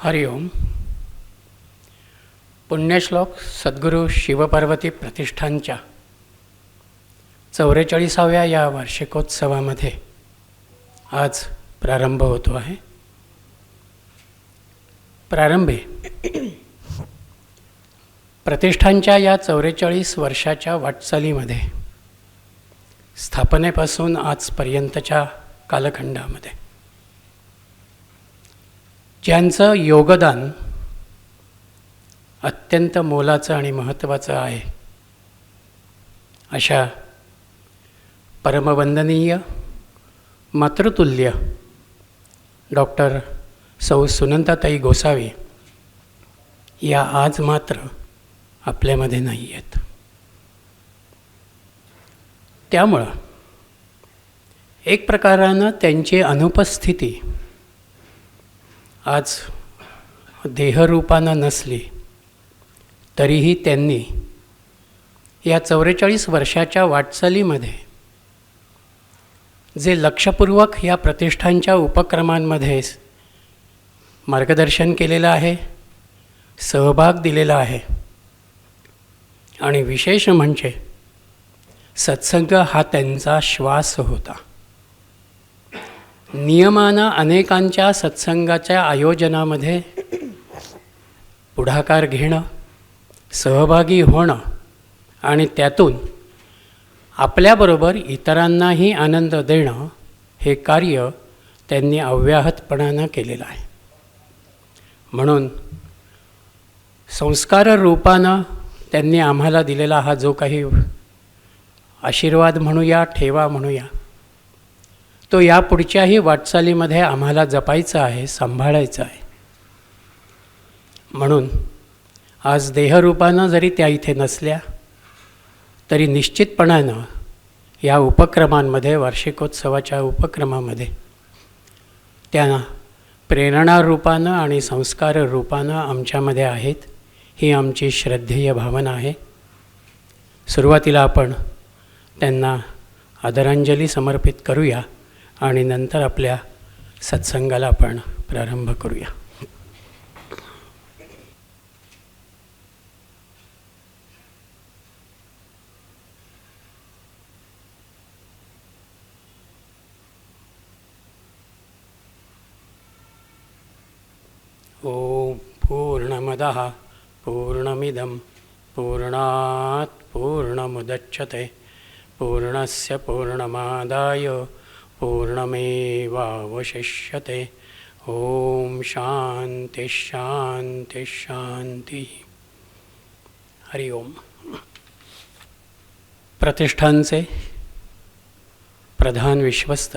हरिओम. पुण्यश्लोक सद्गुरू शिवपार्वती प्रतिष्ठानच्या 44व्या या वार्षिकोत्सवामध्ये आज प्रारंभ होतो आहे. प्रारंभी प्रतिष्ठानच्या या 44 वर्षाच्या वाटचालीमध्ये स्थापनेपासून आजपर्यंतच्या कालखंडामध्ये ज्यांचं योगदान अत्यंत मोलाचं आणि महत्त्वाचं आहे अशा परमवंदनीय मातृतुल्य डॉक्टर सौ सुनंदाताई गोसावी या आज मात्र आपल्यामध्ये नाही आहेत. त्यामुळं एक प्रकारानं त्यांची अनुपस्थिती आज देहरूपानं नसली तरीही त्यांनी या 44 वर्षाच्या वाटचालीमध्ये जे लक्षपूर्वक या प्रतिष्ठानच्या उपक्रमांमध्ये मार्गदर्शन केलेलं आहे, सहभाग दिलेला आहे आणि विशेष म्हणजे सत्संग हा त्यांचा श्वास होता. नियमानं अनेकांच्या सत्संगाच्या आयोजनामध्ये पुढाकार घेणं, सहभागी होणं आणि त्यातून आपल्याबरोबर इतरांनाही आनंद देणं हे कार्य त्यांनी अव्याहतपणानं केलेलं आहे. म्हणून संस्कार रूपानं त्यांनी आम्हाला दिलेला हा जो काही आशीर्वाद म्हणूया, ठेवा म्हणूया, तो यापुढच्याही वाटचालीमध्ये आम्हाला जपायचा आहे, सांभाळायचा आहे. म्हणून आज देहरूपानं जरी त्या इथे नसल्या तरी निश्चितपणानं या उपक्रमांमध्ये, वार्षिकोत्सवाच्या उपक्रमामध्ये त्या प्रेरणारूपानं आणि संस्कार रूपानं आमच्यामध्ये आहेत. ही आमची श्रद्धेय भावना आहे. सुरुवातीला आपण त्यांना आदरांजली समर्पित करूया आणि नंतर आपल्या सत्संगाला आपण प्रारंभ करूया. ओम पूर्णमदः पूर्णमिदं पूर्णात् पूर्णमुदच्यते पूर्णस्य पूर्णमादाय पूर्णमेवावशिष्यते. ओम शांति शांति शांति. हरि ओम. प्रतिष्ठानचे प्रधान विश्वस्त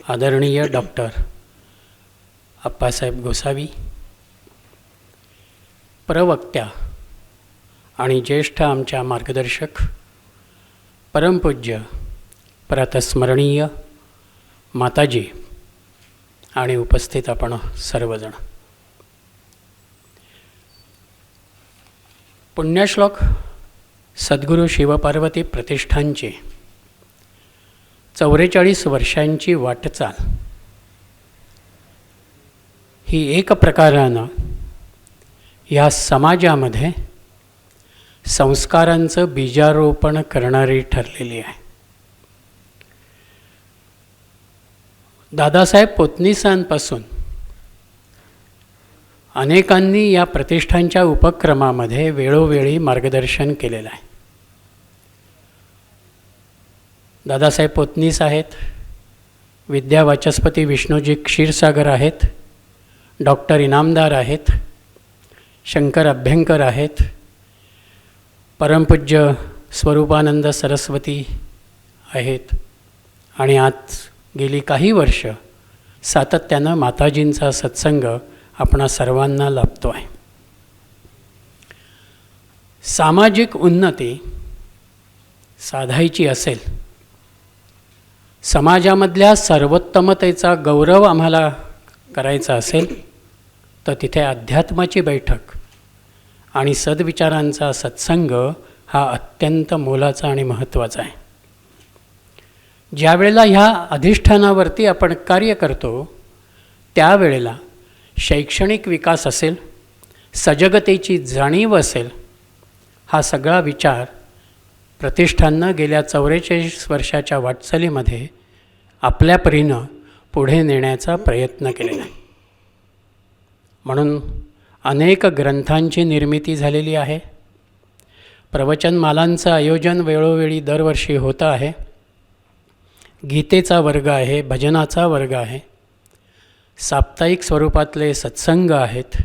आदरणीय डॉक्टर अप्पासाहेब गोसावी, प्रवक्त्या आणि ज्येष्ठ आमच्या मार्गदर्शक परमपूज्य प्रातस्मरणीय माताजी आणि उपस्थित आपण सर्वजण. पुण्यश्लोक सद्गुरू शिवपार्वती प्रतिष्ठानची 44 वर्षांची वाटचाल ही एक प्रकारानं या समाजामध्ये संस्कारांचं बीजारोपण करणारी ठरलेली आहे. दादासाहेब पोतनीसांपासून अनेकांनी या प्रतिष्ठानच्या उपक्रमामध्ये वेळोवेळी मार्गदर्शन केलेलं आहे. दादासाहेब पोतनीस आहेत, विद्यावाचस्पती विष्णूजी क्षीरसागर आहेत, डॉक्टर इनामदार आहेत, शंकर अभ्यंकर आहेत, परमपूज्य स्वरूपानंद सरस्वती आहेत आणि आज गेली काही वर्ष सातत्यानं माताजींचा सत्संग आपणा सर्वांना लाभतो आहे. सामाजिक उन्नती साधायची असेल, समाजामधल्या सर्वोत्तमतेचा गौरव आम्हाला करायचा असेल तर तिथे अध्यात्माची बैठक आणि सद्विचारांचा सत्संग हा अत्यंत मोलाचा आणि महत्त्वाचा आहे. ज्या वेळेला ह्या अधिष्ठानावरती आपण कार्य करतो त्यावेळेला शैक्षणिक विकास असेल, सजगतेची जाणीव असेल, हा सगळा विचार प्रतिष्ठाननं गेल्या 44 वर्षाच्या वाटचालीमध्ये आपल्या परीनं पुढे नेण्याचा प्रयत्न केलेला आहे. म्हणून अनेक ग्रंथांची निर्मिती झालेली आहे. प्रवचनमालांचं आयोजन वेळोवेळी दरवर्षी होतं आहे. गीतेचा वर्ग आहे, भजनाचा वर्ग आहे, साप्ताहिक स्वरूपातले सत्संग आहेत.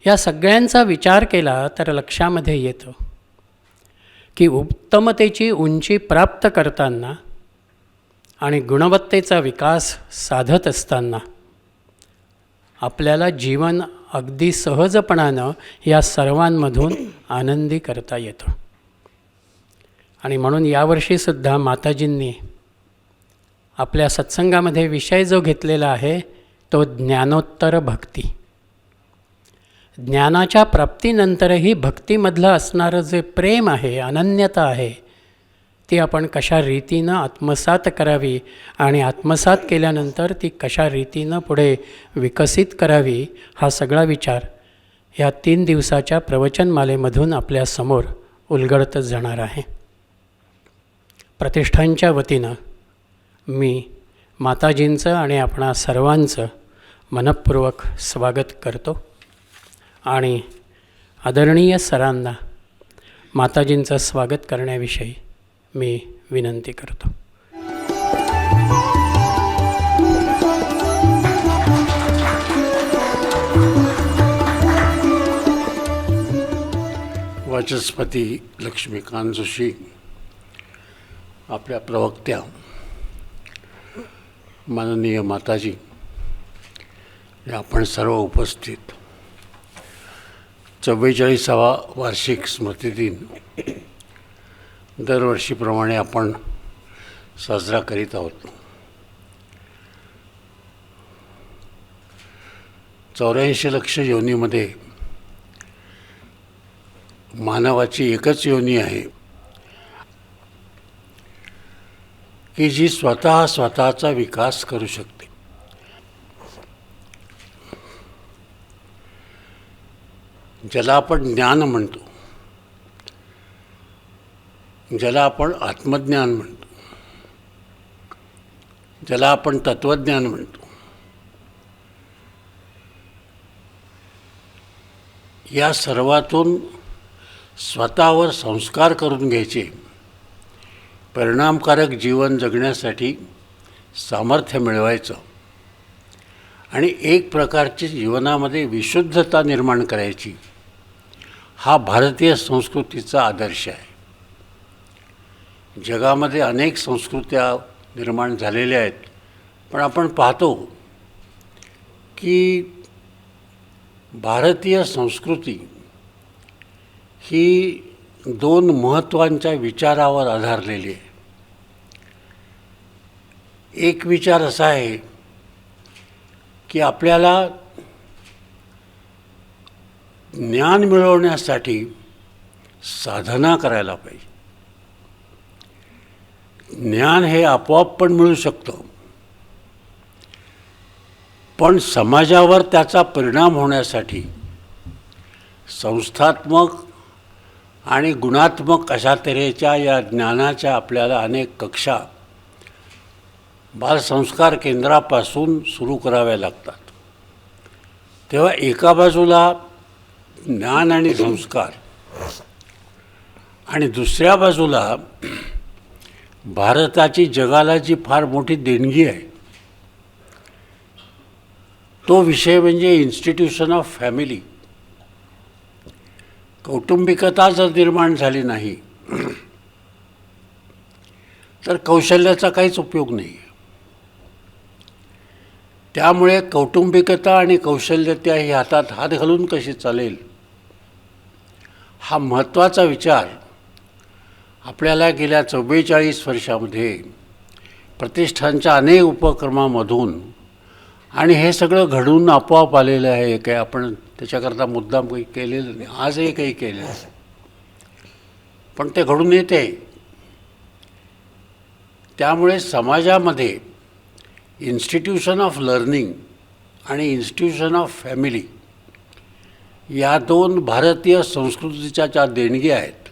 या सगळ्यांचा विचार केला तर लक्षामध्ये येतं की उत्तमतेची उंची प्राप्त करताना आणि गुणवत्तेचा विकास साधत असताना आपल्याला जीवन अगदी सहजपणानं या सर्वांमधून आनंदी करता येतं. आणि म्हणून यावर्षीसुद्धा माताजींनी आपल्या सत्संगामध्ये विषय जो घेतलेला आहे तो ज्ञानोत्तर भक्ती. ज्ञानाच्या प्राप्तीनंतरही भक्तीमधलं असणारं जे प्रेम आहे, अनन्यता आहे, ती आपण कशा रीतीनं आत्मसात करावी आणि आत्मसात केल्यानंतर ती कशा रीतीनं पुढे विकसित करावी, हा सगळा विचार ह्या 3 दिवसाच्या प्रवचनमालेमधून आपल्यासमोर उलगडतच जाणार आहे. प्रतिष्ठानच्या वतीनं मी माताजींचं आणि आपणा सर्वांचं मनःपूर्वक स्वागत करतो आणि आदरणीय सरांना माताजींचं स्वागत करण्याविषयी मी विनंती करतो. वाचस्पती लक्ष्मीकांत जोशी, आपल्या प्रवक्त्या माननीय माताजी, आपण सर्व उपस्थित, 44वा वार्षिक स्मृतिदिन दरवर्षीप्रमाणे आपण साजरा करीत आहोत. 84 लक्ष योनीमध्ये मानवाची एकच योनी आहे की जी स्वतःचा विकास करू शकते. ज्याला आपण ज्ञान म्हणतो, ज्याला आपण आत्मज्ञान म्हणतो, ज्याला आपण तत्वज्ञान म्हणतो, या सर्वातून स्वतःवर संस्कार करून घ्यायचे, परिणामकारक जीवन जगण्यासाठी सामर्थ्य मिळवायचं आणि एक प्रकारची जीवनामध्ये विशुद्धता निर्माण करायची, हा भारतीय संस्कृतीचा आदर्श आहे. जगामध्ये अनेक संस्कृत्या निर्माण झालेल्या आहेत, पण आपण पाहतो की भारतीय संस्कृती ही 2 महत्त्वांच्या विचारावर आधारलेली आहे. एक विचार असा आहे की आपल्याला ज्ञान मिळवण्यासाठी साधना करायला पाहिजे. ज्ञान हे आपोआप पण मिळू शकतं, पण समाजावर त्याचा परिणाम होण्यासाठी संस्थात्मक आणि गुणात्मक अशा तऱ्हेच्या या ज्ञानाच्या आपल्याला अनेक कक्षा बालसंस्कार केंद्रापासून सुरू कराव्या लागतात. तेव्हा एका बाजूला ज्ञान आणि संस्कार आणि दुसऱ्या बाजूला भारताची जगाला जी फार मोठी देणगी आहे तो विषय म्हणजे इन्स्टिट्यूशन ऑफ फॅमिली. कौटुंबिकता जर निर्माण झाली नाही तर कौशल्याचा काहीच उपयोग नाही. त्यामुळे कौटुंबिकता आणि कौशल्यता ही हातात हात घालून कशी चालेल, हा महत्त्वाचा विचार आपल्याला गेल्या 44 वर्षामध्ये प्रतिष्ठानच्या अनेक उपक्रमामधून, आणि हे सगळं घडून आपोआप आलेलं आहे, काही आपण त्याच्याकरता मुद्दाम काही केलेलं नाही, आजही काही केलेलं नाही, पण ते घडून येते. त्यामुळे समाजामध्ये इन्स्टिट्यूशन ऑफ लर्निंग आणि इन्स्टिट्यूशन ऑफ फॅमिली या दोन भारतीय संस्कृतीच्या ज्या देणग्या आहेत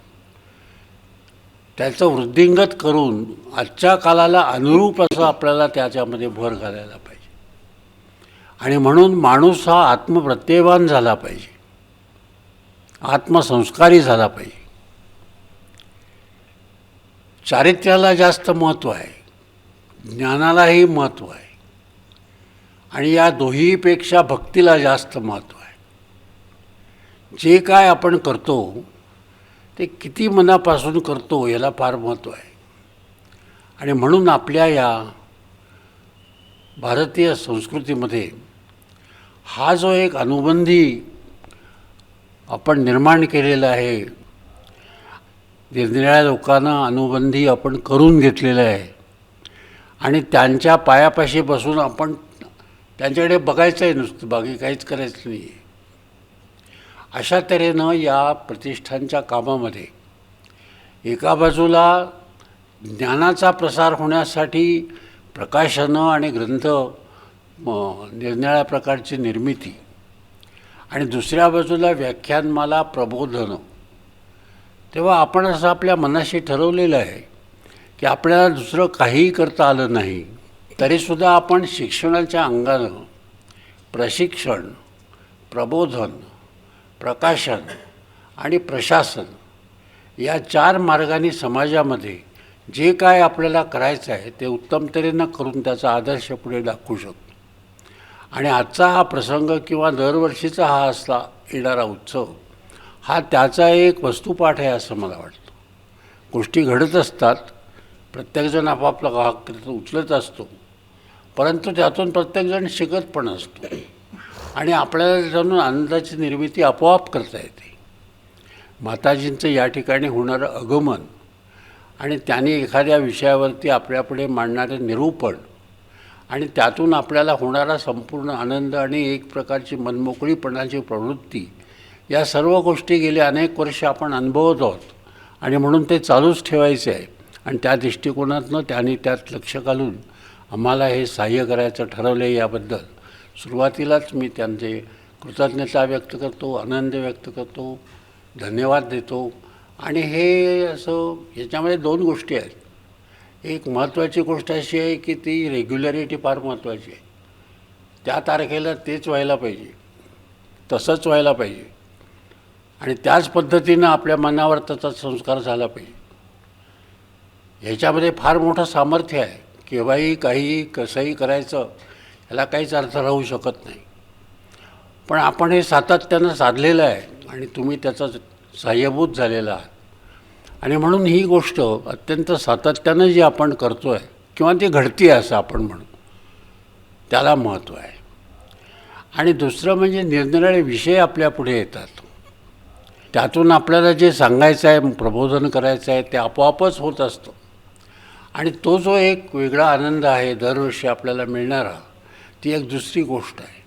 त्याचं वृद्धिंगत करून आजच्या कालाला अनुरूप असं आपल्याला त्याच्यामध्ये भर घालायला पाहिजे. आणि म्हणून माणूस हा आत्मप्रत्ययवान झाला पाहिजे, आत्मसंस्कारी झाला पाहिजे. चारित्र्याला जास्त महत्त्व आहे, ज्ञानालाही महत्त्व आहे, आणि या दोहीपेक्षा भक्तीला जास्त महत्त्व आहे. जे काय आपण करतो ते किती मनापासून करतो याला फार महत्त्व आहे. आणि म्हणून आपल्या या भारतीय संस्कृतीमध्ये हा जो एक अनुबंधी आपण निर्माण केलेला आहे, निरनिराळ्या लोकांना अनुबंधी आपण करून घेतलेलं आहे आणि त्यांच्या पायापाशी बसून आपण त्यांच्याकडे बघायचं आहे नुसतं, बाकी काहीच करायचं नाही आहे. अशा तऱ्हेनं या प्रतिष्ठानच्या कामामध्ये एका बाजूला ज्ञानाचा प्रसार होण्यासाठी प्रकाशनं आणि ग्रंथ निरनिराळ्या प्रकारची निर्मिती, आणि दुसऱ्या बाजूला व्याख्यानमाला, प्रबोधनं. तेव्हा आपण असं आपल्या मनाशी ठरवलेलं आहे की आपल्याला दुसरं काहीही करता आलं नाही तरीसुद्धा आपण शिक्षणाच्या अंगानं प्रशिक्षण, प्रबोधन, प्रकाशन आणि प्रशासन या 4 मार्गांनी समाजामध्ये जे काय आपल्याला करायचं आहे ते उत्तम तऱ्हेनं करून त्याचा आदर्श पुढे दाखवू शकतो. आणि आजचा हा प्रसंग किंवा दरवर्षीचा हा असला येणारा उत्सव हा त्याचा एक वस्तुपाठ आहे असं मला वाटतं. गोष्टी घडत असतात, प्रत्येकजण आपापला भाग उचलत असतो, परंतु त्यातून प्रत्येकजण शिकत पण असतो आणि आपल्याला त्यातून आनंदाची निर्मिती आपोआप करता येते. माताजींचं या ठिकाणी होणारं आगमन आणि त्यांनी एखाद्या विषयावरती आपल्यापुढे मांडणारे निरूपण आणि त्यातून आपल्याला होणारा संपूर्ण आनंद आणि एक प्रकारची मनमोकळीपणाची प्रवृत्ती, या सर्व गोष्टी गेली अनेक वर्ष आपण अनुभवत आहोत आणि म्हणून ते चालूच ठेवायचे आहे. आणि त्या दृष्टिकोनातनं त्यांनी त्यात लक्ष घालून आम्हाला हे सहाय्य करायचं ठरवलं. याबद्दल सुरुवातीलाच मी त्यांचे कृतज्ञता व्यक्त करतो, आनंद व्यक्त करतो, धन्यवाद देतो. आणि हे असं याच्यामध्ये 2 गोष्टी आहेत. एक महत्त्वाची गोष्ट अशी आहे की ती रेग्युलरिटी फार महत्त्वाची आहे. त्या तारखेला तेच व्हायला पाहिजे, तसंच व्हायला पाहिजे आणि त्याच पद्धतीनं आपल्या मनावर त्याचा संस्कार झाला पाहिजे. ह्याच्यामध्ये फार मोठं सामर्थ्य आहे. केव्हाही काहीही कसंही करायचं याला काहीच अर्थ राहू शकत नाही. पण आपण हे सातत्यानं साधलेलं आहे आणि तुम्ही त्याचा सहाय्यभूत झालेला आहात. आणि म्हणून ही गोष्ट अत्यंत सातत्यानं जी आपण करतो आहे किंवा ती घडती आहे असं आपण म्हणू, त्याला महत्त्व आहे. आणि दुसरं म्हणजे निरनिराळे विषय आपल्यापुढे येतात, त्यातून आपल्याला जे सांगायचं आहे, प्रबोधन करायचं आहे ते आपोआपच होत असतं. आणि तो जो एक वेगळा आनंद आहे दरवर्षी आपल्याला मिळणारा, ती एक दुसरी गोष्ट आहे.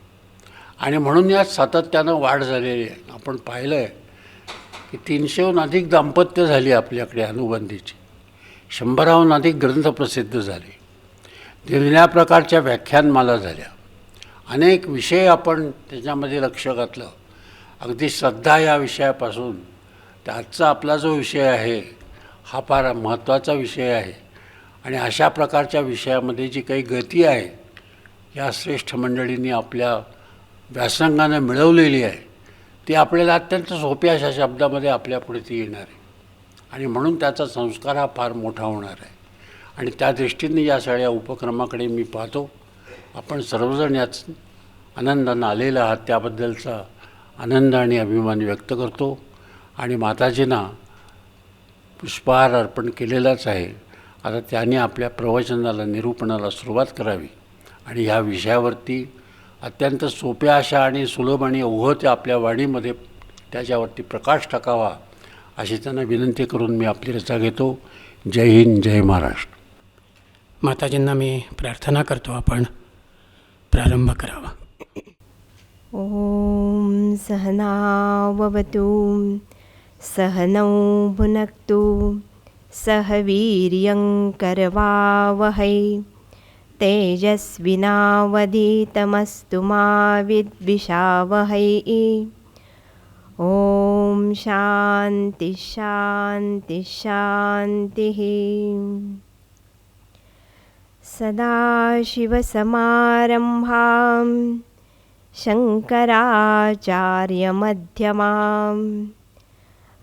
आणि म्हणून यात सातत्यानं वाढ झालेली आहे. आपण पाहिलं आहे की 300हून अधिक दाम्पत्य झाली आपल्याकडे अनुबंधीची, 100हून अधिक ग्रंथ प्रसिद्ध झाले, निरनिराळ्या प्रकारच्या व्याख्यानमाला झाल्या, अनेक विषय आपण त्याच्यामध्ये लक्ष घातलं. अगदी श्रद्धा या विषयापासून तर आजचा आपला जो विषय आहे हा फार महत्त्वाचा विषय आहे. आणि अशा प्रकारच्या विषयामध्ये जी काही गती आहे या श्रेष्ठ मंडळींनी आपल्या व्यासंगानं मिळवलेली आहे ती आपल्याला अत्यंत सोप्या अशा शब्दामध्ये आपल्यापुढे ती येणार आहे. आणि म्हणून त्याचा संस्कार हा फार मोठा होणार आहे. आणि त्या दृष्टीने या सगळ्या उपक्रमाकडे मी पाहतो. आपण सर्वजण याच आनंदानं आलेला आहात त्याबद्दलचा आनंद आणि अभिमान व्यक्त करतो. आणि माताजींना पुष्पहार अर्पण केलेलाच आहे. आता त्यांनी आपल्या प्रवचनाला, निरूपणाला सुरुवात करावी आणि ह्या विषयावरती अत्यंत सोप्या अशा आणि सुलभ आणि ओघळत्या आपल्या वाणीमध्ये त्याच्यावरती प्रकाश टाकावा अशी त्यांना विनंती करून मी आपली रजा घेतो. जय हिंद, जय महाराष्ट्र. माताजींना मी प्रार्थना करतो, आपण प्रारंभ करावा. ॐ सहनाववतु सहनौ भुनक्तु सह वीर्यं करवावहै तेजस्विनावधीतमस्तु मा विद्विषावहै। ॐ शान्ति शान्ति शान्तिः। सदाशिवसमारम्भां शङ्कराचार्यमध्यमाम्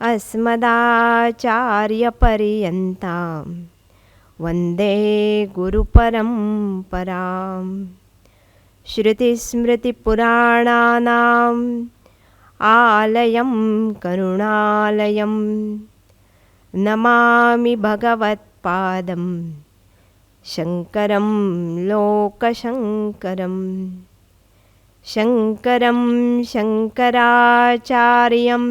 अस्मदाचार्यपर्यन्तां वन्दे गुरुपरम्पराम्। श्रुतिस्मृतिपुराणानाम् आलयं करुणालयं नमामि भगवत्पादं शङ्करं लोकशङ्करं। शङ्करं शङ्कराचार्यं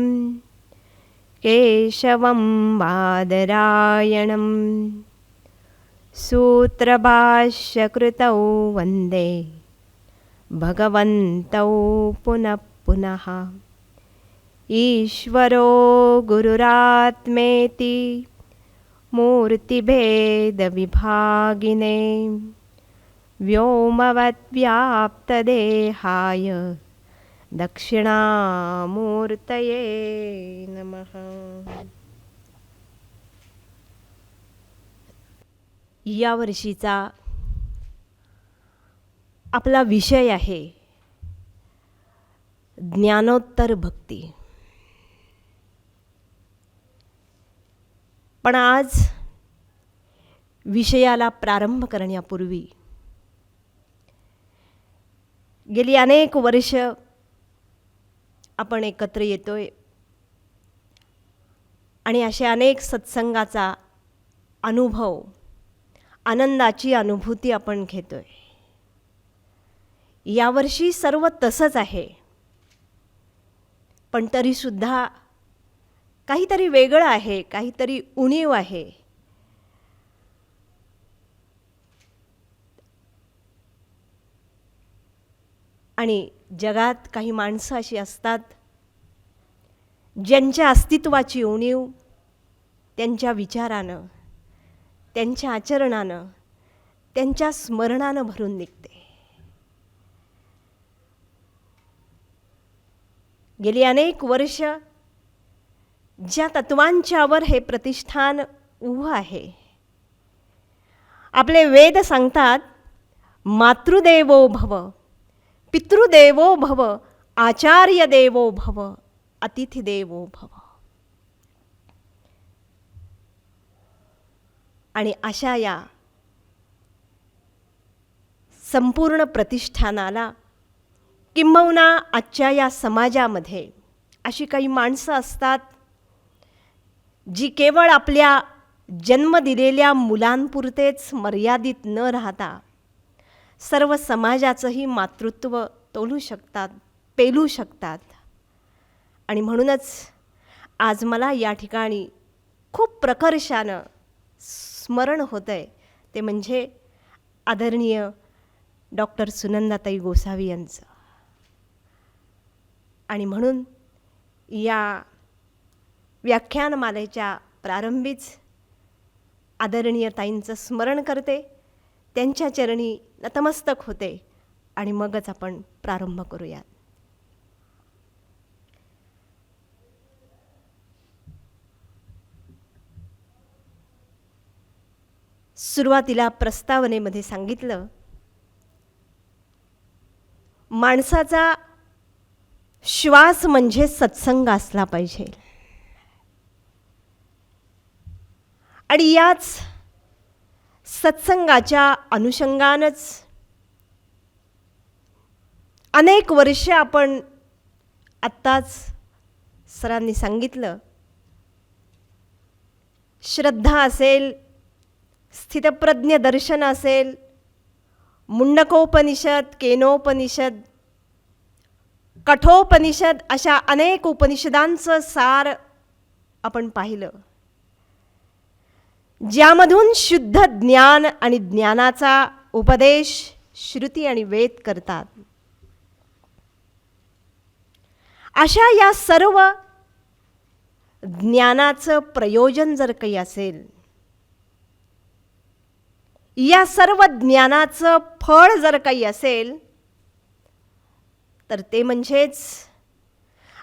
केशवं बादरायणं सूत्रभाष्यकृतौ वन्दे भगवन्तौ पुनः पुनः। ईश्वरो गुरुरात्मेति मूर्तिभेदविभागिने व्योमवद्व्याप्तदेहाय दक्षिणामूर्तये नमः। या वर्षीचा आपला विषय आहे ज्ञानोत्तर भक्ती. पण आज विषयाला प्रारंभ करण्यापूर्वी गेली अनेक वर्ष आपण एकत्र येतोय आणि अशा अनेक सत्संगाचा अनुभव, आनंदाची अनुभूती आपण घेतोय. यावर्षी सर्व तसंच आहे, पण तरीसुद्धा काहीतरी वेगळं आहे, काहीतरी उणीव आहे. आणि जगात काही माणसं अशी असतात ज्यांच्या अस्तित्वाची उणीव त्यांच्या विचारानं, त्यांच्या आचरणानं, त्यांच्या स्मरणानं भरून निघते. गेली अनेक वर्ष ज्या तत्वांच्यावर हे प्रतिष्ठान उभं आहे, आपले वेद सांगतात मातृदेवो भव, पितृदेवो भव, आचार्य देवो भव, अतिथी देवो भव. आणि अशा या संपूर्ण प्रतिष्ठानाला, किंबहुना आजच्या या समाजामध्ये अशी काही माणसं असतात जी केवळ आपल्या जन्म दिलेल्या मुलांपुरतेच मर्यादित न राहता सर्व समाजाचंही मातृत्व तोलू शकतात, पेलू शकतात. आणि म्हणूनच आज मला या ठिकाणी खूप प्रकर्षानं स्मरण होतं आहे ते म्हणजे आदरणीय डॉक्टर सुनंदाताई गोसावी यांचं. आणि म्हणून या व्याख्यानमालेच्या प्रारंभीच आदरणीय ताईंचं स्मरण करते, त्यांच्या चरणी नतमस्तक होते आणि मगच आपण प्रारंभ करूयात. सुरुवातीला प्रस्तावनेमध्ये सांगितलं, माणसाचा श्वास म्हणजे सत्संग असला पाहिजे. आणि याच सत्संगाच्या अनुषंगानंच अनेक वर्ष आपण आत्ताच सरांनी सांगितलं, श्रद्धा असेल, स्थितप्रज्ञ दर्शन असेल, मुंडकोपनिषद, केनोपनिषद, कठोपनिषद, अशा अनेक उपनिषदांचं सार आपण पाहिलं, ज्यामधून शुद्ध ज्ञान आणि ज्ञानाचा उपदेश श्रुती आणि वेद करतात. अशा या सर्व ज्ञानाचं प्रयोजन जर काही असेल, या सर्व ज्ञानाचं फळ जर काही असेल तर ते म्हणजेच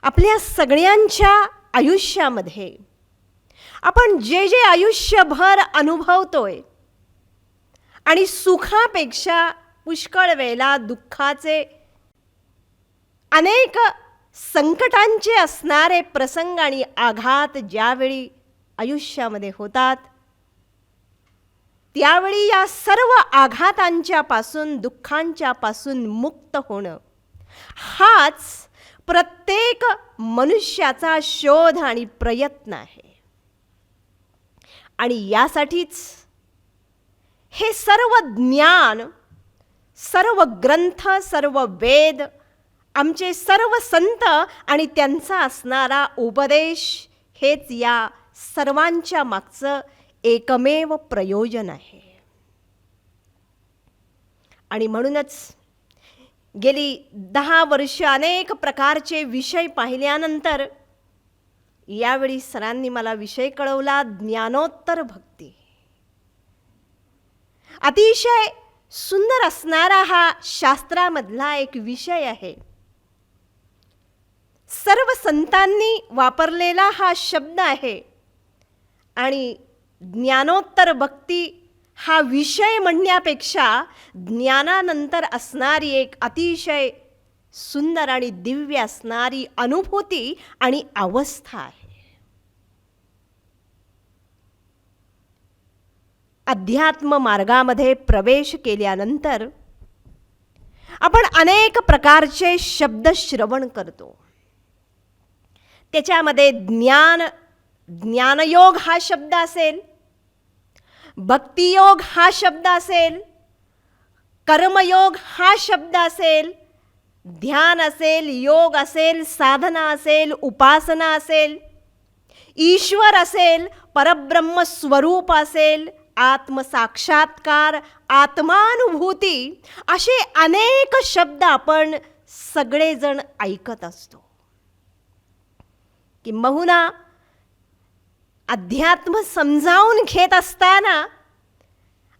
आपल्या सगळ्यांच्या आयुष्यामध्ये आपण जे जे आयुष्यभर अनुभवतोय आणि सुखापेक्षा पुष्कळ वेळेला दुःखाचे अनेक संकटांचे असणारे प्रसंग आणि आघात ज्यावेळी आयुष्यामध्ये होतात, त्यावेळी या सर्व आघातांच्या पासून, दुःखांच्या पासून मुक्त होणं हाच प्रत्येक मनुष्याचा शोध आणि प्रयत्न आहे. आणि यासाठीच हे सर्व ज्ञान, सर्व ग्रंथ, सर्व वेद, आमचे सर्व संत आणि त्यांचा असणारा उपदेश हेच या सर्वांच्या मागचं एकमेव प्रयोजन आहे. आणि म्हणूनच गेली 10 वर्ष अनेक प्रकारचे विषय पाहिल्यानंतर यावेळी सरांनी मला विषय कळवला ज्ञानोत्तर भक्ती. अतिशय सुंदर असणारा हा शास्त्रामधला एक विषय आहे. सर्व संतांनी वापरलेला हा शब्द आहे आणि ज्ञानोत्तर भक्ती हा विषय म्हणण्यापेक्षा ज्ञानानंतर असणारी एक अतिशय सुंदर आणि दिव्य असणारी अनुभूती आणि अवस्था आहे. अध्यात्म मार्गामध्ये प्रवेश केल्यानंतर आपण अनेक प्रकारचे शब्द श्रवण करतो. त्याच्यामध्ये ज्ञानयोग हा शब्द असेल, भक्तियोग हा शब्द असेल, कर्मयोग हा शब्द असेल, ध्यान असेल, योग असेल, साधना असेल, उपासना असेल, ईश्वर असेल, परब्रह्म स्वरूप असेल, आत्मसाक्षात्कार, आत्मानुभूती, असे अनेक शब्द आपण सगळेजण ऐकत असतो. किंबहुना अध्यात्म समजावून घेत असताना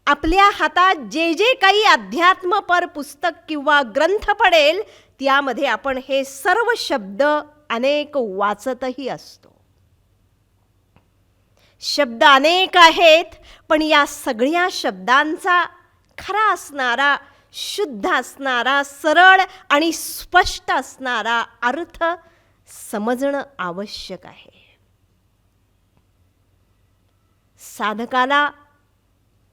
आपल्या हातात जे जे काही अध्यात्मपर पुस्तक किंवा ग्रंथ पडेल त्यामध्ये आपण हे सर्व शब्द अनेक वाचतही असतो. शब्द अनेक आहेत, पण या सगळ्या शब्दांचा खरा असणारा, शुद्ध असणारा, सरळ आणि स्पष्ट असणारा अर्थ समजणं आवश्यक आहे. साधकाला,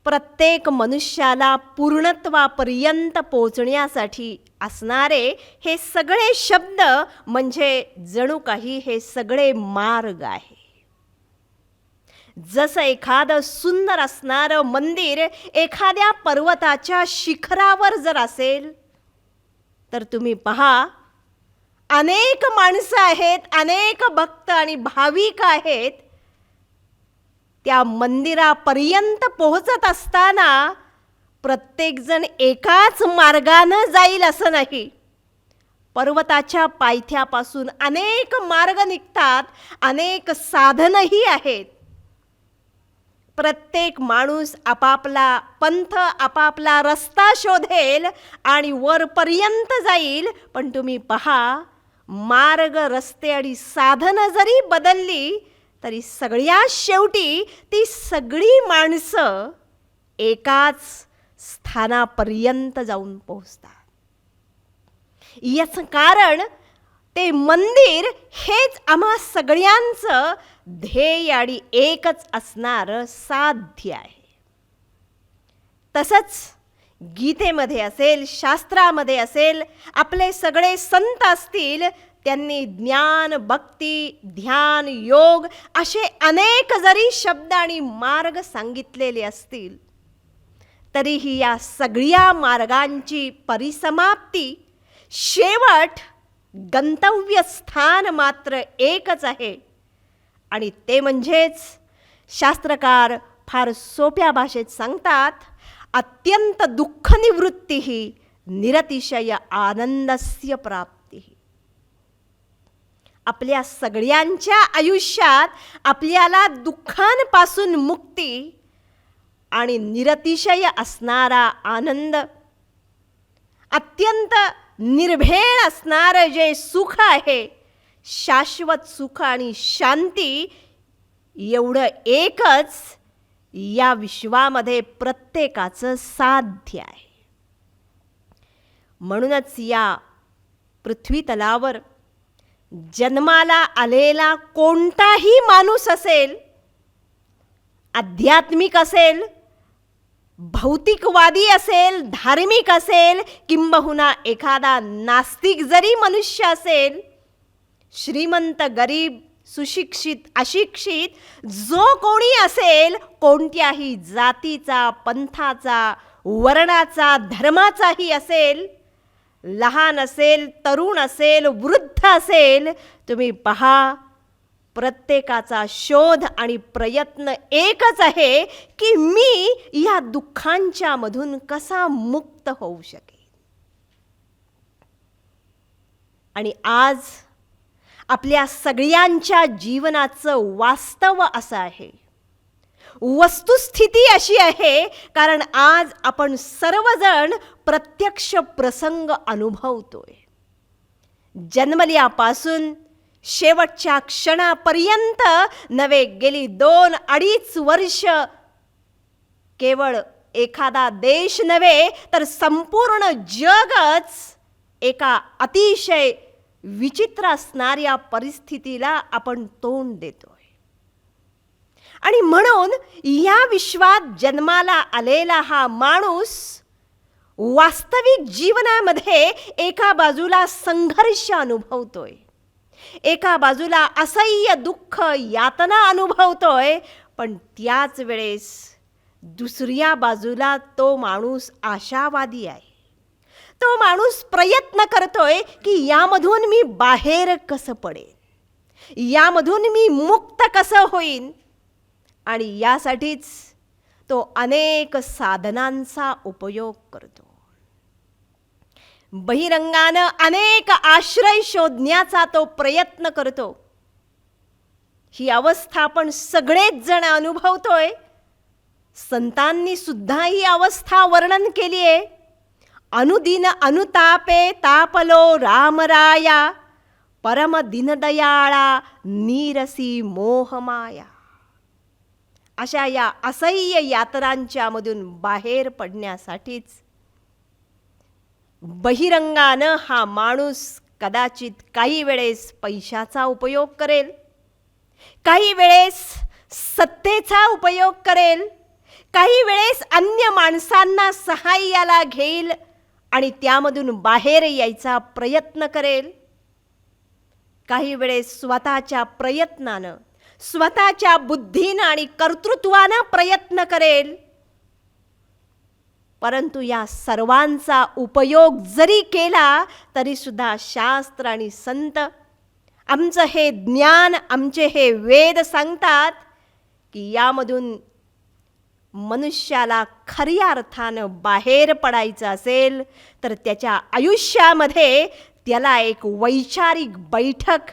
प्रत्येक मनुष्याला पूर्णत्वापर्यंत पोचण्यासाठी असणारे हे सगळे शब्द म्हणजे जणू काही हे सगळे मार्ग आहे. जसं एखादं सुंदर असणारं मंदिर एखाद्या पर्वताच्या शिखरावर जर असेल तर तुम्ही पहा, अनेक माणसं आहेत, अनेक भक्त आणि भाविक आहेत. त्या मंदिरापर्यंत पोहोचत असताना प्रत्येकजण एकाच मार्गानं जाईल असं नाही. पर्वताच्या पायथ्यापासून अनेक मार्ग निघतात, अनेक साधनही आहेत. प्रत्येक माणूस आपापला पंथ, आपापला रस्ता शोधेल आणि वरपर्यंत जाईल. पण तुम्ही पहा, मार्ग, रस्ते आणि साधनं जरी बदलली तरी सगळ्या शेवटी ती सगळी माणसं एकाच स्थानापर्यंत जाऊन पोहोचतात. याचं कारण ते मंदिर हेच आम्हा सगळ्यांचं ध्येय आणि एकच असणारं साध्य आहे. तसंच गीतेमध्ये असेल, शास्त्रामध्ये असेल, आपले सगळे संत असतील, त्यांनी ज्ञान, भक्ती, ध्यान, योग असे अनेक जरी शब्द आणि मार्ग सांगितलेले असतील तरीही या सगळ्या मार्गांची परिसमाप्ती, शेवट, गंतव्यस्थान मात्र एकच आहे. आणि ते म्हणजेच शास्त्रकार फार सोप्या भाषेत सांगतात, अत्यंत दुःख निवृत्ती निरतिशय आनंदस्य प्राप्ती. आपल्या सगळ्यांच्या आयुष्यात आपल्याला दुःखांपासून मुक्ती आणि निरतिशय असणारा आनंद, अत्यंत निर्भेळ असणारं जे सुख आहे, शाश्वत सुख आणि शांती, एवढं एकच या विश्वामध्ये प्रत्येकाचं साध्य आहे. म्हणूनच या पृथ्वी तलावर जन्माला आलेला कोणताही माणूस असेल, आध्यात्मिक असेल, भौतिकवादी असेल, धार्मिक असेल, किंबहुना एखादा नास्तिक जरी मनुष्य असेल, श्रीमंत गरीब, सुशिक्षित अशिक्षित, जो कोणी असेल, कोणत्याही जातीचा, पंथाचा, वर्णाचा, धर्माचाही असेल, लहान असेल, तरुण असेल, वृद्ध असेल, तुम्ही पहा, प्रत्येकाचा शोध आणि प्रयत्न एकच आहे की मी या दुःखांच्या मधून कसा मुक्त होऊ शकेन. आणि आज आपल्या सगळ्यांच्या जीवनाचं वास्तव असं आहे, वस्तुस्थिती अशी आहे, कारण आज आपण सर्वजण प्रत्यक्ष प्रसंग अनुभवतोय. जन्मल्यापासून शेवटच्या क्षणापर्यंत नव्हे, गेली 2-2.5 वर्ष केवळ एखादा देश नव्हे तर संपूर्ण जगच एका अतिशय विचित्र असणाऱ्या परिस्थितीला आपण तोंड देतोय. आणि म्हणून या विश्वात जन्माला आलेला हा माणूस वास्तविक जीवनामध्ये एका बाजूला संघर्ष अनुभवतोय, एका बाजूला असह्य दुःख यातना अनुभवतोय, पण त्याच वेळेस दुसऱ्या बाजूला तो माणूस आशावादी आहे. तो माणूस प्रयत्न करतोय की यामधून मी बाहेर कसं पडेन, यामधून मी मुक्त कसं होईन. आणि यासाठीच तो अनेक साधनांचा उपयोग करतो. बहिरंगानं अनेक आश्रय शोधण्याचा तो प्रयत्न करतो. ही अवस्था आपण सगळेच जण अनुभवतोय. संतांनी सुद्धा ही अवस्था वर्णन केली आहे. अनुदिन अनुतापे तापलो रामराया, परम दीनदयाळा नीरसी मोहमाया. अशा या असह्य यातनांच्या मधून बाहेर पडण्यासाठीच बहिरंगानं हा माणूस कदाचित काही वेळेस पैशाचा उपयोग करेल, काही वेळेस सत्तेचा उपयोग करेल, काही वेळेस अन्य माणसांना सहाय्याला घेईल आणि त्यामधून बाहेर यायचा प्रयत्न करेल, काही वेळेस स्वतःच्या प्रयत्नानं, स्वतःच्या बुद्धीनं आणि कर्तृत्वानं प्रयत्न करेल. परंतु या सर्वांचा उपयोग जरी केला तरी सुद्धा शास्त्र आणि संत, आमचं हे ज्ञान, आमचे हे वेद सांगतात की यामधून मनुष्याला खऱ्या अर्थानं बाहेर पडायचं असेल तर त्याच्या आयुष्यामध्ये त्याला एक वैचारिक बैठक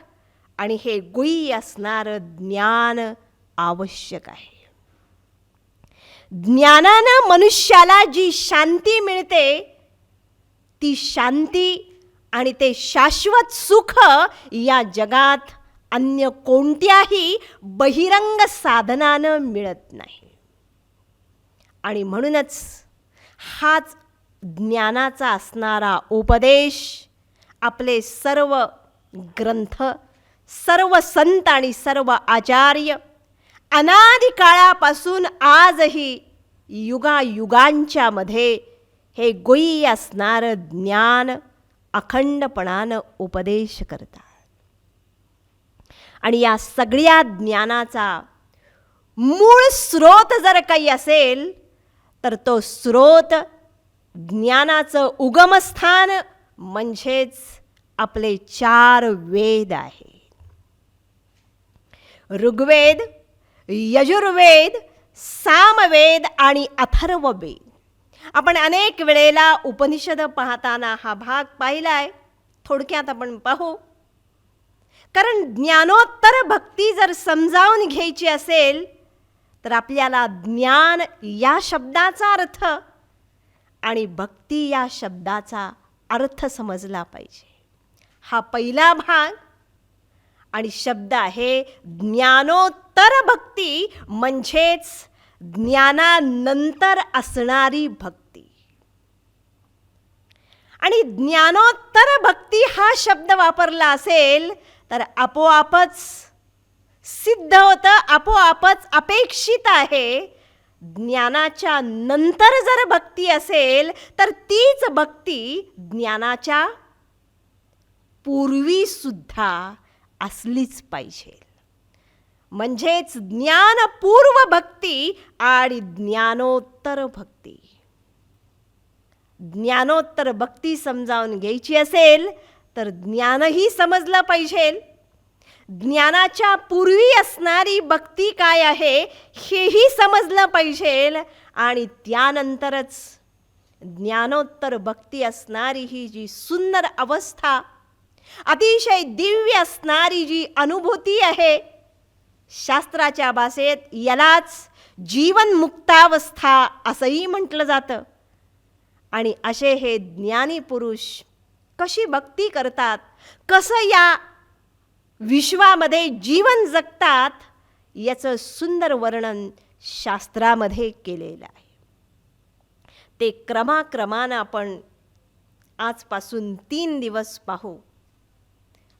आणि हे गुह्य असणारं ज्ञान आवश्यक आहे. ज्ञानानं मनुष्याला जी शांती मिळते, ती शांती आणि ते शाश्वत सुख या जगात अन्य कोणत्याही बहिरंग साधनानं मिळत नाही. आणि म्हणूनच हाच ज्ञानाचा असणारा उपदेश आपले सर्व ग्रंथ, सर्व संत आणि सर्व आचार्य अनादि काळापासून आजही युगायुगांच्या मध्ये हे गुह्य असणारं ज्ञान अखंडपणानं उपदेश करतात. आणि या सगळ्या ज्ञानाचा मूळ स्रोत जर काही असेल तर तो स्रोत, ज्ञानाचं उगमस्थान म्हणजेच आपले 4 वेद आहे. ऋग्वेद, यजुर्वेद, सामवेद आणि अथर्ववेद. आपण अनेक वेळेला उपनिषद पाहताना हा भाग पाहिलाय. थोडक्यात आपण पाहू. कारण ज्ञानोत्तर भक्ती जर समजावून घ्यायची असेल तर आपल्याला ज्ञान या शब्दाचा अर्थ आणि भक्ती या शब्दाचा अर्थ समजला पाहिजे. हा पहिला भाग. आणि शब्द आहे ज्ञानोत्तर भक्ती, म्हणजेच ज्ञानानंतर असणारी भक्ती. आणि ज्ञानोत्तर भक्ती हा शब्द वापरला असेल तर आपोआपच सिद्ध होतं, आपोआपच अपेक्षित आहे. ज्ञानाच्या नंतर जर भक्ती असेल तर तीच भक्ती ज्ञानाच्या पूर्वी सुद्धा असलीच पाहिजे. म्हणजेच ज्ञानपूर्व भक्ती आणि ज्ञानोत्तर भक्ती. ज्ञानोत्तर भक्ती समजावून घ्यायची असेल तर ज्ञानही समजलं पाहिजे. ज्ञानाच्या पूर्वी असणारी भक्ती काय आहे हेही समजलं पाहिजे. आणि त्यानंतरच ज्ञानोत्तर भक्ती असणारी ही जी सुंदर अवस्था, अतिशय दिव्य असणारी जी अनुभूती आहे, शास्त्राच्या भाषेत यालाच जीवनमुक्तावस्था असंही म्हटलं जातं. आणि असे हे ज्ञानी पुरुष कशी भक्ती करतात, कसं या विश्वामध्ये जीवन जगतात, याचं सुंदर वर्णन शास्त्रामध्ये केलेलं आहे. ते क्रमाक्रमानं आपण आजपासून 3 दिवस पाहू.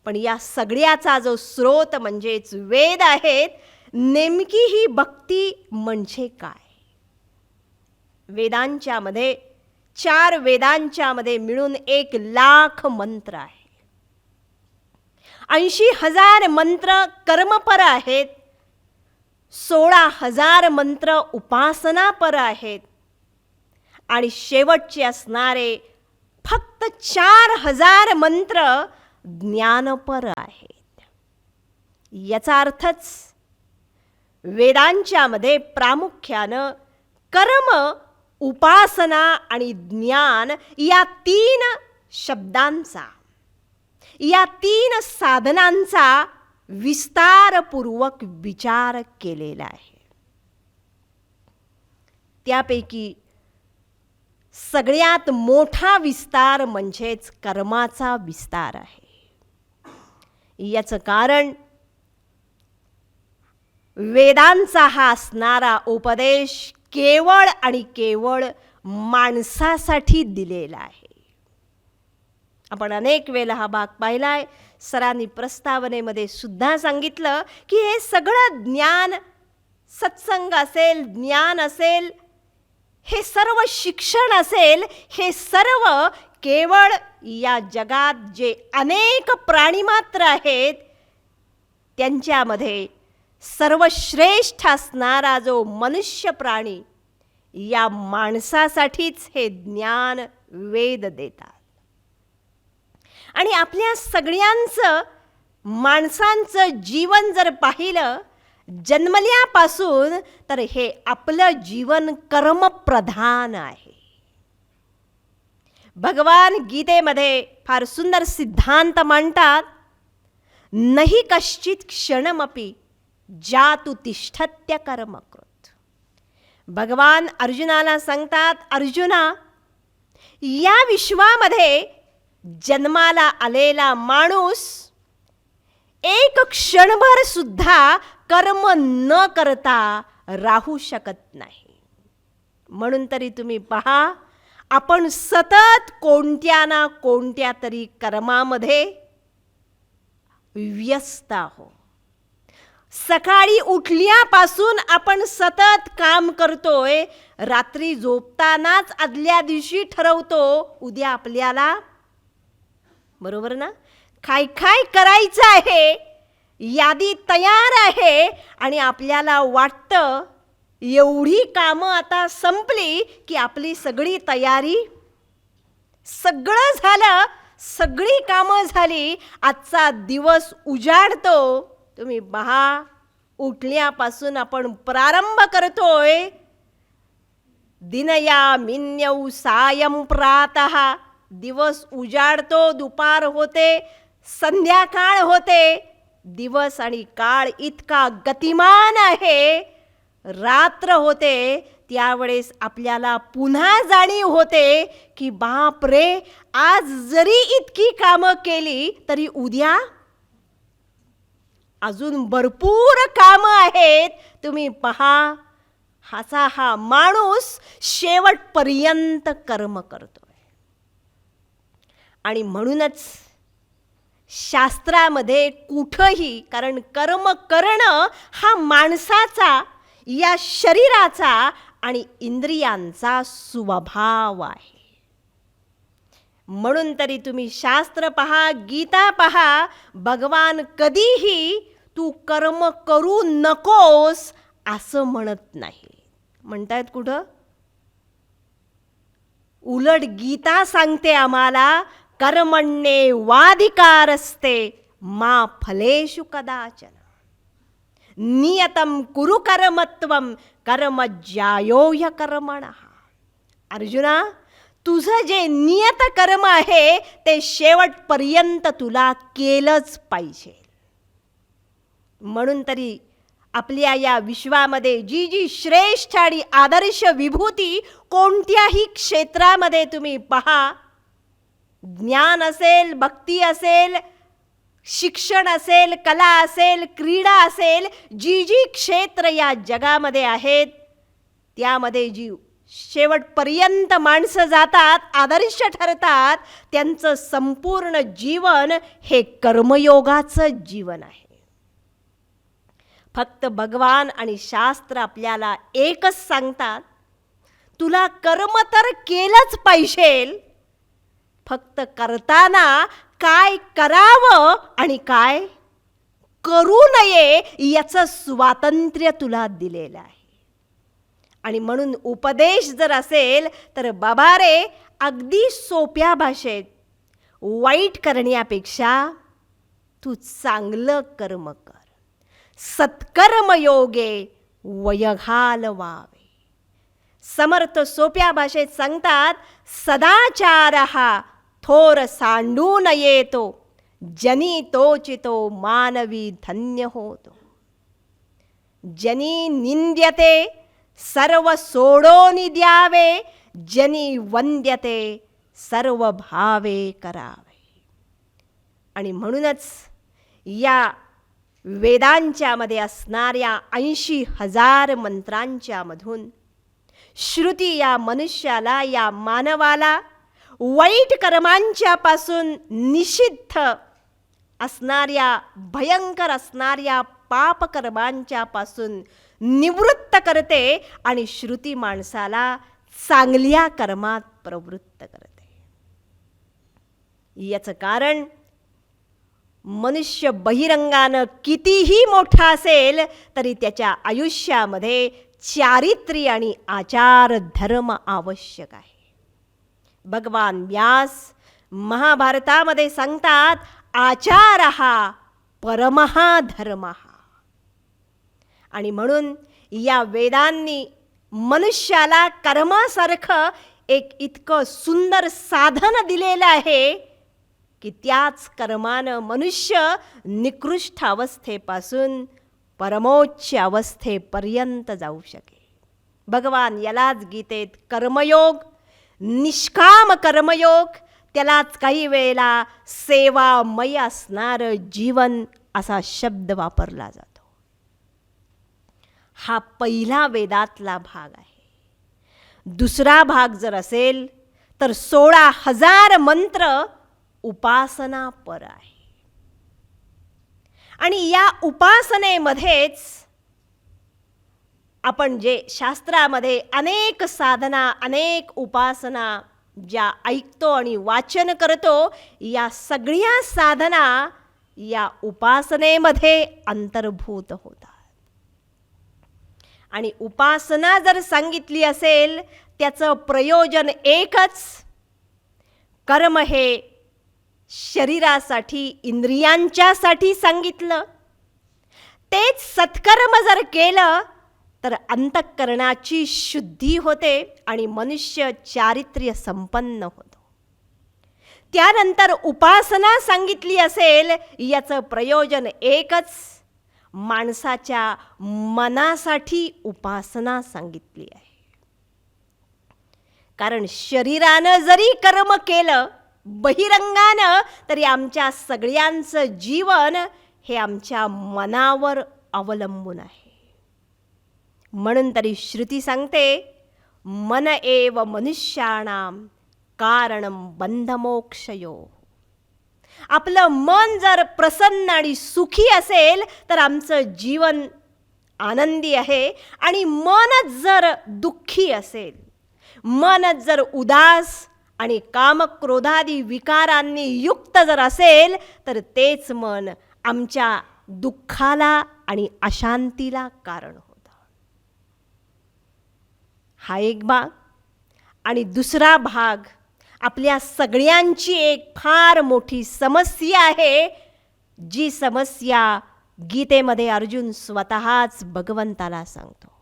पण या सगळ्याचा जो स्रोत म्हणजेच वेद आहेत, नेमकी ही भक्ती म्हणजे काय? वेदांच्या मध्ये 4 वेदांच्या मध्ये मिळून 1,00,000 मंत्र आहे. 80,000 मंत्र कर्मपर आहेत, 16,000 मंत्र उपासनापर आहेत आणि शेवटचे असणारे फक्त 4,000 मंत्र ज्ञानपर आहेत. याचा अर्थच वेदांच्या मध्ये प्रामुख्यानं कर्म, उपासना आणि ज्ञान या 3 शब्दांचा, या 3 साधनांचा विस्तारपूर्वक विचार केलेला आहे. त्यापैकी सगळ्यात मोठा विस्तार म्हणजेच कर्माचा विस्तार आहे. याचं कारण वेदांचा हा असणारा उपदेश केवळ आणि केवळ माणसासाठी दिलेला आहे. आपण अनेक वेळा हा भाग पाहिलाय. सरांनी प्रस्तावनेमध्ये सुद्धा सांगितलं की हे सगळं ज्ञान, सत्संग असेल, ज्ञान असेल, हे सर्व शिक्षण असेल, हे सर्व केवळ या जगात जे अनेक प्राणीमात्र आहेत त्यांच्यामध्ये सर्वश्रेष्ठ असणारा जो मनुष्य प्राणी, या माणसासाठीच हे ज्ञान वेद देतात. आणि आपल्या सगळ्यांचं माणसांचं जीवन जर पाहिलं जन्मल्यापासून, तर हे आपलं जीवन कर्मप्रधान आहे. भगवान गीतेमध्ये फार सुंदर सिद्धांत मांडतात, नहि कश्चित क्षणमपि जातु तिष्ठत्य कर्मकृत. भगवान अर्जुनाला सांगतात, अर्जुना, या विश्वामध्ये जन्माला आलेला माणूस एक क्षणभर सुद्धा कर्म न करता राहू शकत नाही. म्हणून तरी तुम्ही पहा, आपण सतत कोणत्या ना कोणत्या तरी कर्मामध्ये व्यस्त आहोत. सकाळी उठल्यापासून आपण सतत काम करतोय, रात्री झोपतानाच आदल्या दिवशी ठरवतो उद्या आपल्याला, बरोबर ना, काय काय करायचं आहे, यादी तयार आहे. आणि आपल्याला वाटतं एवढी कामं आता संपली की आपली सगळी तयारी, सगळं झालं, सगळी कामं झाली, आजचा दिवस उजाडतो. तुम्ही पहा, उठल्यापासून आपण प्रारंभ करतोय, दिनयामिन्यौ सायं प्रातः. दिवस उजाडतो, दुपार होते, संध्याकाळ होते. दिवस आणि काळ इतका गतिमान आहे, रात्र होते त्यावेळेस आपल्याला पुन्हा जाणीव होते की बाप रे, आज जरी इतकी कामं केली तरी उद्या अजून भरपूर कामं आहेत. तुम्ही पहा, हा माणूस शेवटपर्यंत कर्म करतोय. आणि म्हणूनच शास्त्रामध्ये कुठंही, कारण कर्म करणं हा माणसाचा, या शरीराचा आणि इंद्रियांचा स्वभाव आहे. म्हणून तरी तुम्ही शास्त्र पहा, गीता पहा, भगवान कधीही तू कर्म करू नकोस असं म्हणत नाही. म्हणतायत कुठं? उलट गीता सांगते आम्हाला, कर्मण्ये वाधिकारस्ते मा फलेषु कदाचन नियतं कुरु कर्मत्वं कर्म ज्यायो ह्यकर्मणः. अर्जुना, तुझं जे नियत कर्म आहे ते शेवटपर्यंत तुला केलंच पाहिजे. म्हणून तरी आपल्या या विश्वामध्ये जी जी श्रेष्ठ आणि आदर्श विभूती कोणत्याही क्षेत्रामध्ये तुम्ही पहा, ज्ञान असेल, भक्ती असेल, शिक्षण असेल, कला असेल, क्रीडा असेल, जी जी क्षेत्र या जगामध्ये आहेत त्यामध्ये जी शेवटपर्यंत माणसं जातात, आदर्श ठरतात, त्यांचं संपूर्ण जीवन हे कर्मयोगाचं जीवन आहे. फक्त भगवान आणि शास्त्र आपल्याला एकच सांगतात, तुला कर्म तर केलंच पाहिजे, फक्त करताना काय करावं आणि काय करू नये याचं स्वातंत्र्य तुला दिलेलं आहे. आणि म्हणून उपदेश जर असेल तर बाबा रे, अगदी सोप्या भाषेत, वाईट करण्यापेक्षा तू चांगलं कर्म कर. सत्कर्मयोगे वयघाल व्हावे. समर्थ सोप्या भाषेत सांगतात, सदाचार हा थोर सांडून येतो, जनी तोचितो मानवी धन्य होतो. जनी निंद्यते सर्व सोडोनी द्यावे, जनी वंद्यते सर्व भावे करावे. आणि म्हणूनच या वेदांच्या मध्ये असणाऱ्या 80,000 मंत्रांच्या मधून श्रुती या मनुष्याला, या मानवाला वाईट कर्मांच्या पासून निषिद्ध असणाऱ्या, भयंकर असणाऱ्या पापकर्मांच्या पासून निवृत्त करते आणि श्रुती माणसाला चांगल्या कर्मात प्रवृत्त करते. याचं कारण मनुष्य बहिरंगानं कितीही मोठा असेल तरी त्याच्या आयुष्यामध्ये चारित्र्य आणि आचार धर्म आवश्यक आहे. भगवान व्यास महाभारतामध्ये सांगतात, आचारहा परमहा धर्महा. आणि म्हणून या वेदांनी मनुष्याला कर्मासारखं एक इतकं सुंदर साधन दिलेलं आहे की त्याच कर्मानं मनुष्य निकृष्ट अवस्थेपासून परमोच्च अवस्थेपर्यंत जाऊ शकेल. भगवान यालाच गीतेत कर्मयोग, निष्काम कर्मयोग, त्यालाच काही वेळेला सेवामय असणारं जीवन असा शब्द वापरला जातो. हा पहिला वेदातला भाग आहे. दुसरा भाग जर असेल तर 16,000 मंत्र उपासना पर आहे. आणि या उपासनेमध्येच आपण जे शास्त्रामध्ये अनेक साधना, अनेक उपासना ज्या ऐकतो आणि वाचन करतो, या सगळ्या साधना या उपासनेमध्ये अंतर्भूत होतात. आणि उपासना जर सांगितली असेल त्याचं प्रयोजन एकच, कर्म हे शरीरासाठी, इंद्रियांच्यासाठी सांगितलं. तेच सत्कर्म जर केलं तर अंतःकरणाची शुद्धी होते आणि मनुष्य चारित्र्य संपन्न होतो. त्यानंतर उपासना सांगितली असेल याचं प्रयोजन एकच, माणसाच्या मनासाठी उपासना सांगितली आहे. कारण शरीरानं जरी कर्म केलं बहिरंगानं, तरी आमच्या सगळ्यांचं जीवन हे आमच्या मनावर अवलंबून आहे. म्हणून तरी श्रुती सांगते, मन एव मनुष्याणाम कारणं बंधमोक्षयो. आपलं मन जर प्रसन्न आणि सुखी असेल तर आमचं जीवन आनंदी आहे. आणि मनच जर दुःखी असेल, मनच जर उदास आणि कामक्रोधादी विकारांनी युक्त जर असेल, तर तेच मन आमच्या दुःखाला आणि अशांतीला कारण होतं. हा एक भाग. आणि दुसरा भाग, आपल्या सगळ्यांची एक फार मोठी समस्या आहे, जी समस्या गीतेमध्ये अर्जुन स्वतःच भगवंताला सांगतो.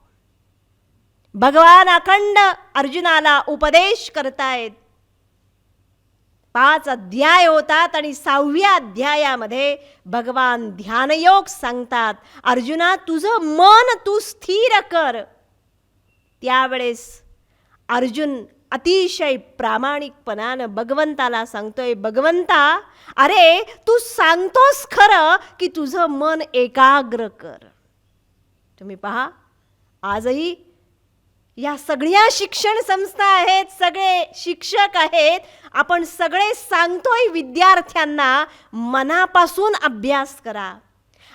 भगवान अखंड अर्जुनाला उपदेश करतायत. 5 अध्याय होतात आणि 6व्या अध्यायामध्ये भगवान ध्यानयोग सांगतात, अर्जुना तुझं मन तू स्थिर कर. त्यावेळेस अर्जुन अतिशय प्रामाणिकपणानं भगवंताला सांगतोय, भगवंता अरे तू सांगतोस खरं की तुझं मन एकाग्र कर. तुम्ही पहा, आजही या सगळ्या शिक्षण संस्था आहेत, सगळे शिक्षक आहेत, आपण सगळे सांगतोय विद्यार्थ्यांना मनापासून अभ्यास करा,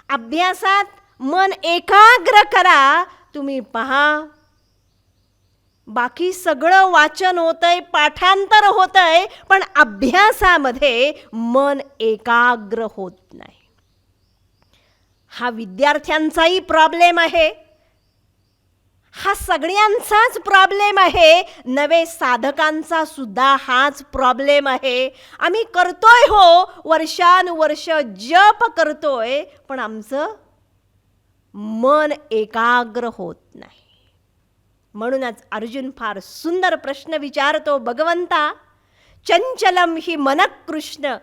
अभ्यासात मन एकाग्र करा. तुम्ही पहा, बाकी सगळं वाचन होतंय, पाठांतर होतंय, पण अभ्यासामध्ये मन एकाग्र होत नाही. हा विद्यार्थ्यांचाही प्रॉब्लेम आहे, हा सगळ्यांचाच प्रॉब्लेम आहे, नवे साधकांचा सुद्धा हाच प्रॉब्लेम आहे. आम्ही करतोय हो, वर्षानुवर्ष जप करतोय, पण आमचं मन एकाग्र होत नाही. म्हणूनच अर्जुन फार सुंदर प्रश्न विचारतो, भगवंता चंचलम हि मनः कृष्ण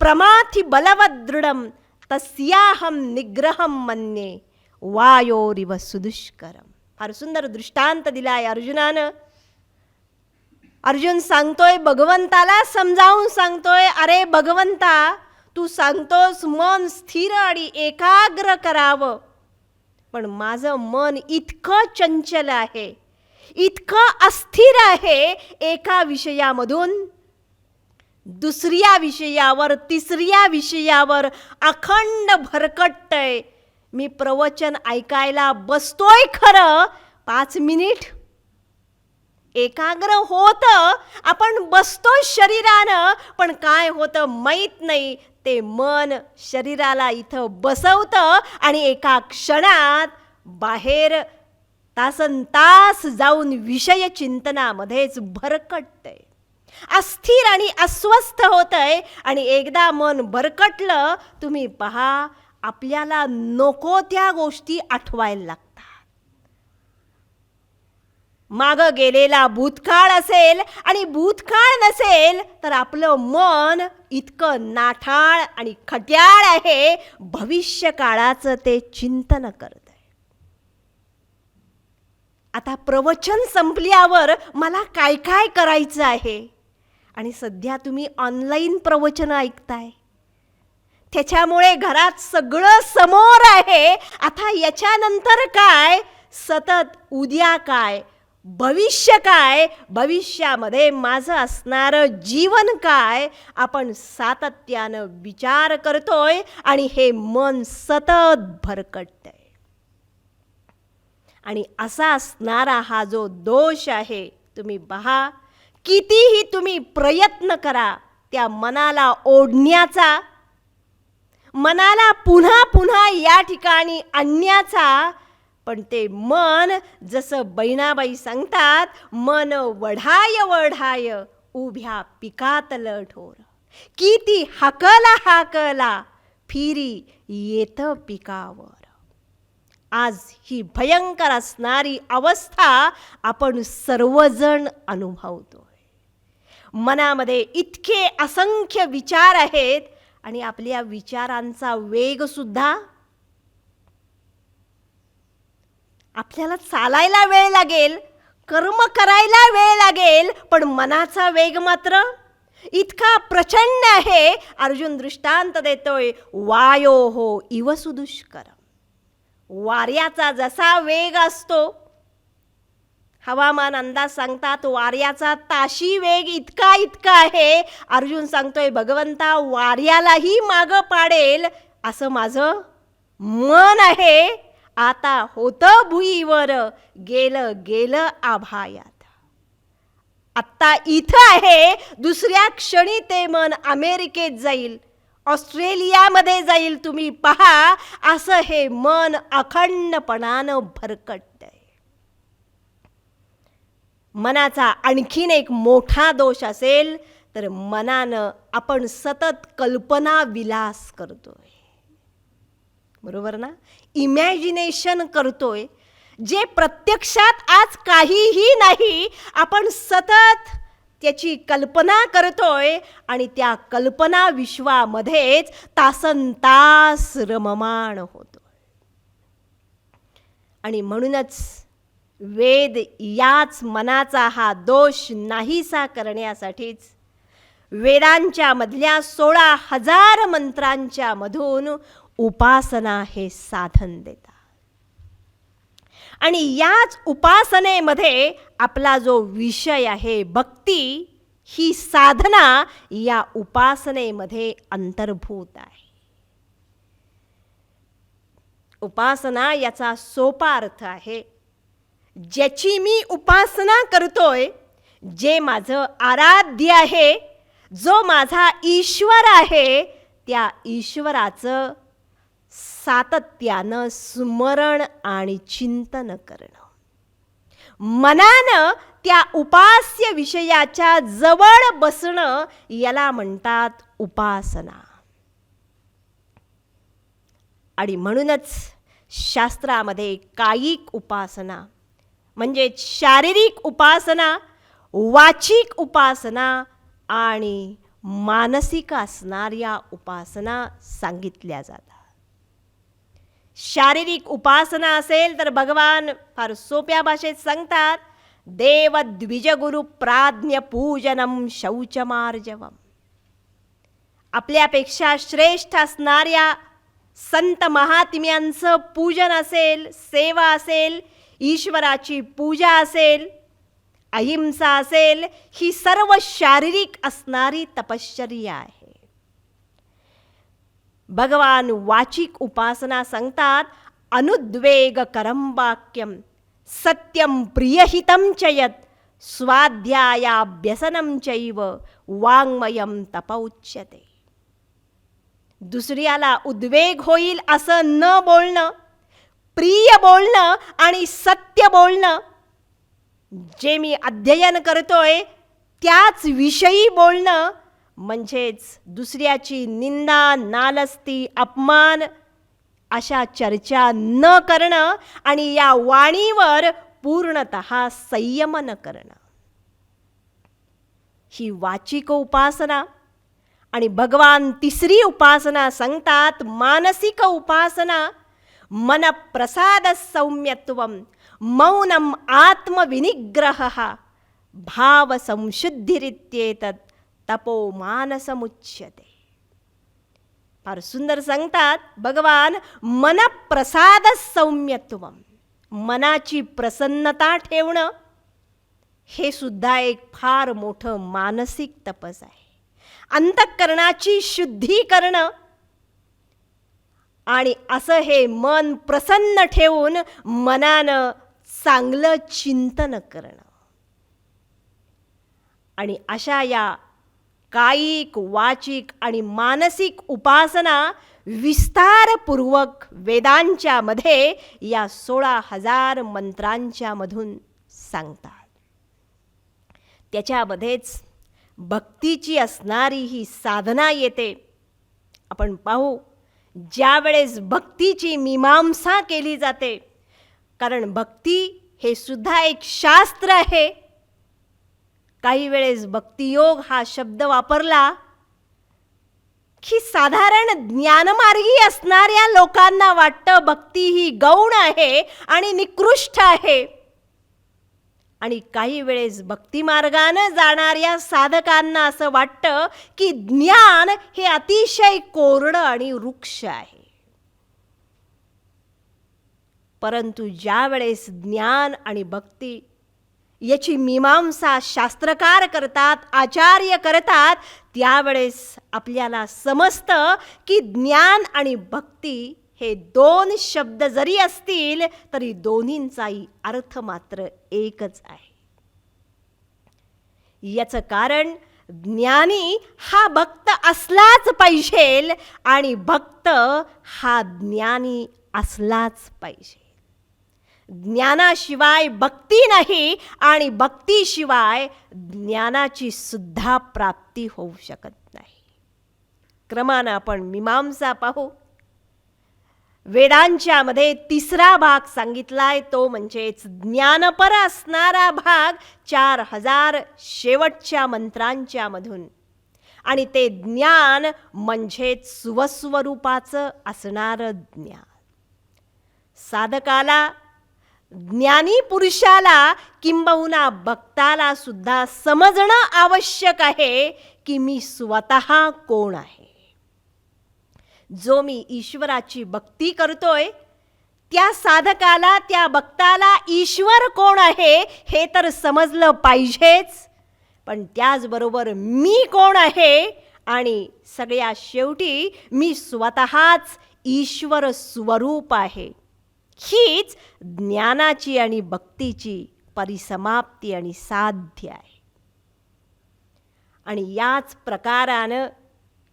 प्रमाथि बलवदृढम तस्याहम निग्रहम मन्ये वायोरिव सुदुष्करम. फार सुंदर दृष्टांत दिलाय अर्जुनानं. अर्जुन सांगतोय, भगवंताला समजावून सांगतोय, अरे भगवंता तू सांगतोस मन स्थिर आणि एकाग्र करावं, पण माझं मन इतकं चंचल आहे, इतकं अस्थिर आहे, एका विषयामधून दुसऱ्या विषयावर, तिसऱ्या विषयावर अखंड भरकटतंय. मी प्रवचन ऐकायला बसतोय खरं, 5 मिनिट एकाग्र होतं, आपण बसतो शरीरानं, पण काय होतं माहीत नाही. ते मन शरीराला इथं बसवतं आणि एका क्षणात बाहेर तासनतास जाऊन विषय चिंतनामध्येच भरकटतंय, अस्थिर आणि अस्वस्थ होतंय. आणि एकदा मन भरकटलं, तुम्ही पहा आपल्याला नको त्या गोष्टी आठवायला लागतात. माग गेलेला भूतकाळ असेल आणि भूतकाळ नसेल तर आपलं मन इतकं नाठाळ आणि खट्याळ आहे, भविष्य काळाचं ते चिंतन करत आहे. आता प्रवचन संपल्यावर मला काय काय करायचं आहे, आणि सध्या तुम्ही ऑनलाईन प्रवचन ऐकताय, त्याच्यामुळे घरात सगळं समोर आहे. आता याच्यानंतर काय, सतत उद्या काय, भविष्य काय, भविष्यामध्ये माझं असणारं जीवन काय, आपण सातत्यानं विचार करतोय आणि हे मन सतत भरकटतंय. आणि असा असणारा हा जो दोष आहे, तुम्ही पहा कितीही तुम्ही प्रयत्न करा त्या मनाला ओढण्याचा, मनाला पुन्हा पुन्हा या ठिकाणी आणण्याचा, पण ते मन जसं बहिणाबाई सांगतात, मन वढाय वढाय उभ्या पिकातलं ढोर, किती हाकला हाकला फिरी येत पिकावर. आज ही भयंकर असणारी अवस्था आपण सर्वजण अनुभवतोय. मनामध्ये इतके असंख्य विचार आहेत आणि आपल्या विचारांचा वेग सुद्धा आपल्याला चालायला वेळ लागेल, कर्म करायला वेळ लागेल, पण मनाचा वेग मात्र इतका प्रचंड आहे. अर्जुन दृष्टांत देतोय, वायो हो इव सुदुष्कर. वाऱ्याचा जसा वेग असतो, हवामान अंदाज सांगतात वाऱ्याचा ताशी वेग इतका इतका आहे. अर्जुन सांगतोय, भगवंता वाऱ्यालाही मागं पाडेल असं माझं मन आहे. आता होतं भुईवर, गेलं गेलं आभायात. आत्ता इथं आहे, दुसऱ्या क्षणी ते मन अमेरिकेत जाईल, ऑस्ट्रेलियामध्ये जाईल. तुम्ही पहा, असं हे मन अखंडपणानं भरकटतंय. मनाचा आणखीन एक मोठा दोष असेल तर मनानं आपण सतत कल्पना विलास करतोय. बरोबर ना? इमॅजिनेशन करतोय, जे प्रत्यक्षात आज काहीही नाही. आपण सतत त्याची कल्पना करतोय आणि त्या कल्पना विश्वामध्येच तासनतास रममाण होतोय. आणि म्हणूनच वेद याच मनाचा हा दोष नाहीसा करण्यासाठीच वेदांच्या मधल्या 16,000 मंत्रांच्या मधून उपासना हे साधन देतात. आणि याच उपासनेमध्ये आपला जो विषय आहे भक्ती, ही साधना या उपासनेमध्ये अंतर्भूत आहे. उपासना याचा सोपा अर्थ आहे, ज्याची मी उपासना करतोय, जे माझं आराध्य आहे, जो माझा ईश्वर आहे, त्या ईश्वराचं सातत्यानं स्मरण आणि चिंतन करणं. मनानं त्या उपास्य विषयाच्या जवळ बसणं याला म्हणतात उपासना. आणि म्हणूनच शास्त्रामध्ये कायिक उपासना म्हणजे शारीरिक उपासना, वाचिक उपासना आणि मानसिक असणाऱ्या उपासना सांगितल्या जातात. शारीरिक उपासना असेल तर भगवान फार सोप्या भाषेत सांगतात, देव द्विज गुरु प्राज्ञ पूजनम शौचमार्जवम. आपल्यापेक्षा श्रेष्ठ असणाऱ्या संत महात्म्यांचं पूजन असेल, सेवा असेल, ईश्वराची पूजा असेल, अहिंसा असेल, ही सर्व शारीरिक असणारी तपश्चर्या आहे. भगवान वाचिक उपासना सांगतात, अनुद्वेग करम वाक्यम सत्यम प्रियहितं च यत् स्वाध्यायाभ्यसनं चैव वाङ्मयं तप उच्यते. दुसऱ्याला उद्वेग होईल असं न बोलणं, प्रिय बोलणं आणि सत्य बोलणं, जे मी अध्ययन करतोय त्याच विषयी बोलणं, म्हणजेच दुसऱ्याची निंदा, नालस्ती, अपमान अशा चर्चा न करणं आणि या वाणीवर पूर्णतः संयमन करणं, ही वाचिक उपासना. आणि भगवान तिसरी उपासना सांगतात, मानसिक उपासना. मन प्रसाद सौम्यत्वम मौनम आत्मविनिग्रह भाव संशुद्धिरित्येतत् तपो मानसमुच्यते. फार सुंदर सांगतात भगवान, मन प्रसाद सौम्यत्वम, मनाची प्रसन्नता ठेवणं, हे सुद्धा एक फार मोठं मानसिक तपस आहे. अंतःकरणाची शुद्धी करणं आणि असं हे मन प्रसन्न ठेवून मनानं चांगलं चिंतन करणं. आणि अशा या कायिक, वाचिक आणि मानसिक उपासना विस्तारपूर्वक वेदांच्या मध्ये या 16,000 मंत्रांच्या मधून सांगतात. त्याच्यामध्येच भक्तीची असणारी ही साधना येते. आपण पाहू, ज्या वेळेस भक्तीची मीमांसा केली जाते, कारण भक्ती हे सुद्धा एक शास्त्र आहे. काही वेळेस भक्तियोग हा शब्द वापरला की साधारण ज्ञानमार्गी असणाऱ्या लोकांना वाटतं भक्ती ही गौण आहे आणि निकृष्ट आहे, आणि काही वेळेस भक्तिमार्गानं जाणाऱ्या साधकांना असं वाटतं की ज्ञान हे अतिशय कोरडं आणि रुक्ष आहे. परंतु ज्या वेळेस ज्ञान आणि भक्ती याची मीमांसा शास्त्रकार करतात, आचार्य करतात, त्यावेळेस आपल्याला समजतं की ज्ञान आणि भक्ती हे दोन शब्द जरी असतील तरी दोन्हींचाही अर्थ मात्र एकच आहे. याचं कारण ज्ञानी हा भक्त असलाच पाहिजे आणि भक्त हा ज्ञानी असलाच पाहिजे. ज्ञानाशिवाय भक्ती नाही आणि भक्तीशिवाय ज्ञानाची सुद्धा प्राप्ती होऊ शकत नाही. क्रमानं आपण मीमांसा पाहू. वेदांच्या मध्ये तिसरा भाग सांगितलाय, तो म्हणजेच ज्ञानपर असणारा भाग 4000 शेवटच्या मंत्रांच्या मधून, आणि ते ज्ञान म्हणजेच स्वस्वरूपाचं असणारं ज्ञान. साधकाला, ज्ञानी पुरुषाला किंबहुना भक्ताला सुद्धा समजणं आवश्यक आहे की मी स्वतः कोण आहे. जो मी ईश्वराची भक्ती करतोय त्या साधकाला, त्या भक्ताला ईश्वर कोण आहे हे तर समजलं पाहिजेच, पण त्याचबरोबर मी कोण आहे आणि सगळ्या शेवटी मी स्वतःच ईश्वर स्वरूप आहे. हीच ज्ञानाची आणि भक्तीची परिसमाप्ती आणि साध्य आहे. आणि याच प्रकारानं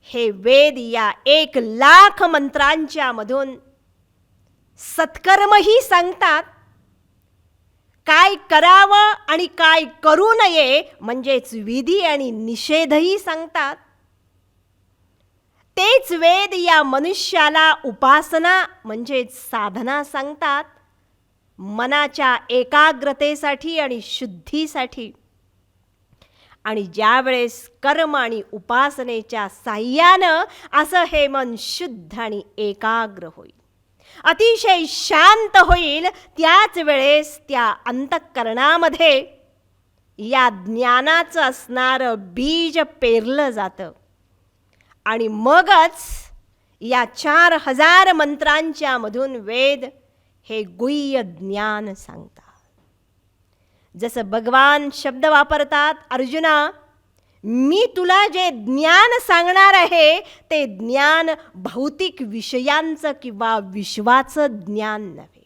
हे वेद या 1,00,000 मंत्रांच्या मधून सत्कर्मही सांगतात, काय करावं आणि काय करू नये म्हणजेच विधी आणि निषेधही सांगतात. तेच वेद या मनुष्याला उपासना म्हणजेच साधना सांगतात, मनाच्या एकाग्रतेसाठी आणि शुद्धीसाठी. आणि ज्यावेळेस कर्म आणि उपासनेच्या साह्यानं असं हे मन शुद्ध आणि एकाग्र होईल, अतिशय शांत होईल, त्याच वेळेस त्या अंतःकरणामध्ये या ज्ञानाचं असणारं बीज पेरलं जातं. आणि मगच या 4000 मंत्रांच्या मधून वेद हे गुह्य ज्ञान सांगतात. जसं भगवान शब्द वापरतात, अर्जुना, मी तुला जे ज्ञान सांगणार आहे ते ज्ञान भौतिक विषयांचं किंवा विश्वाचं ज्ञान नव्हे,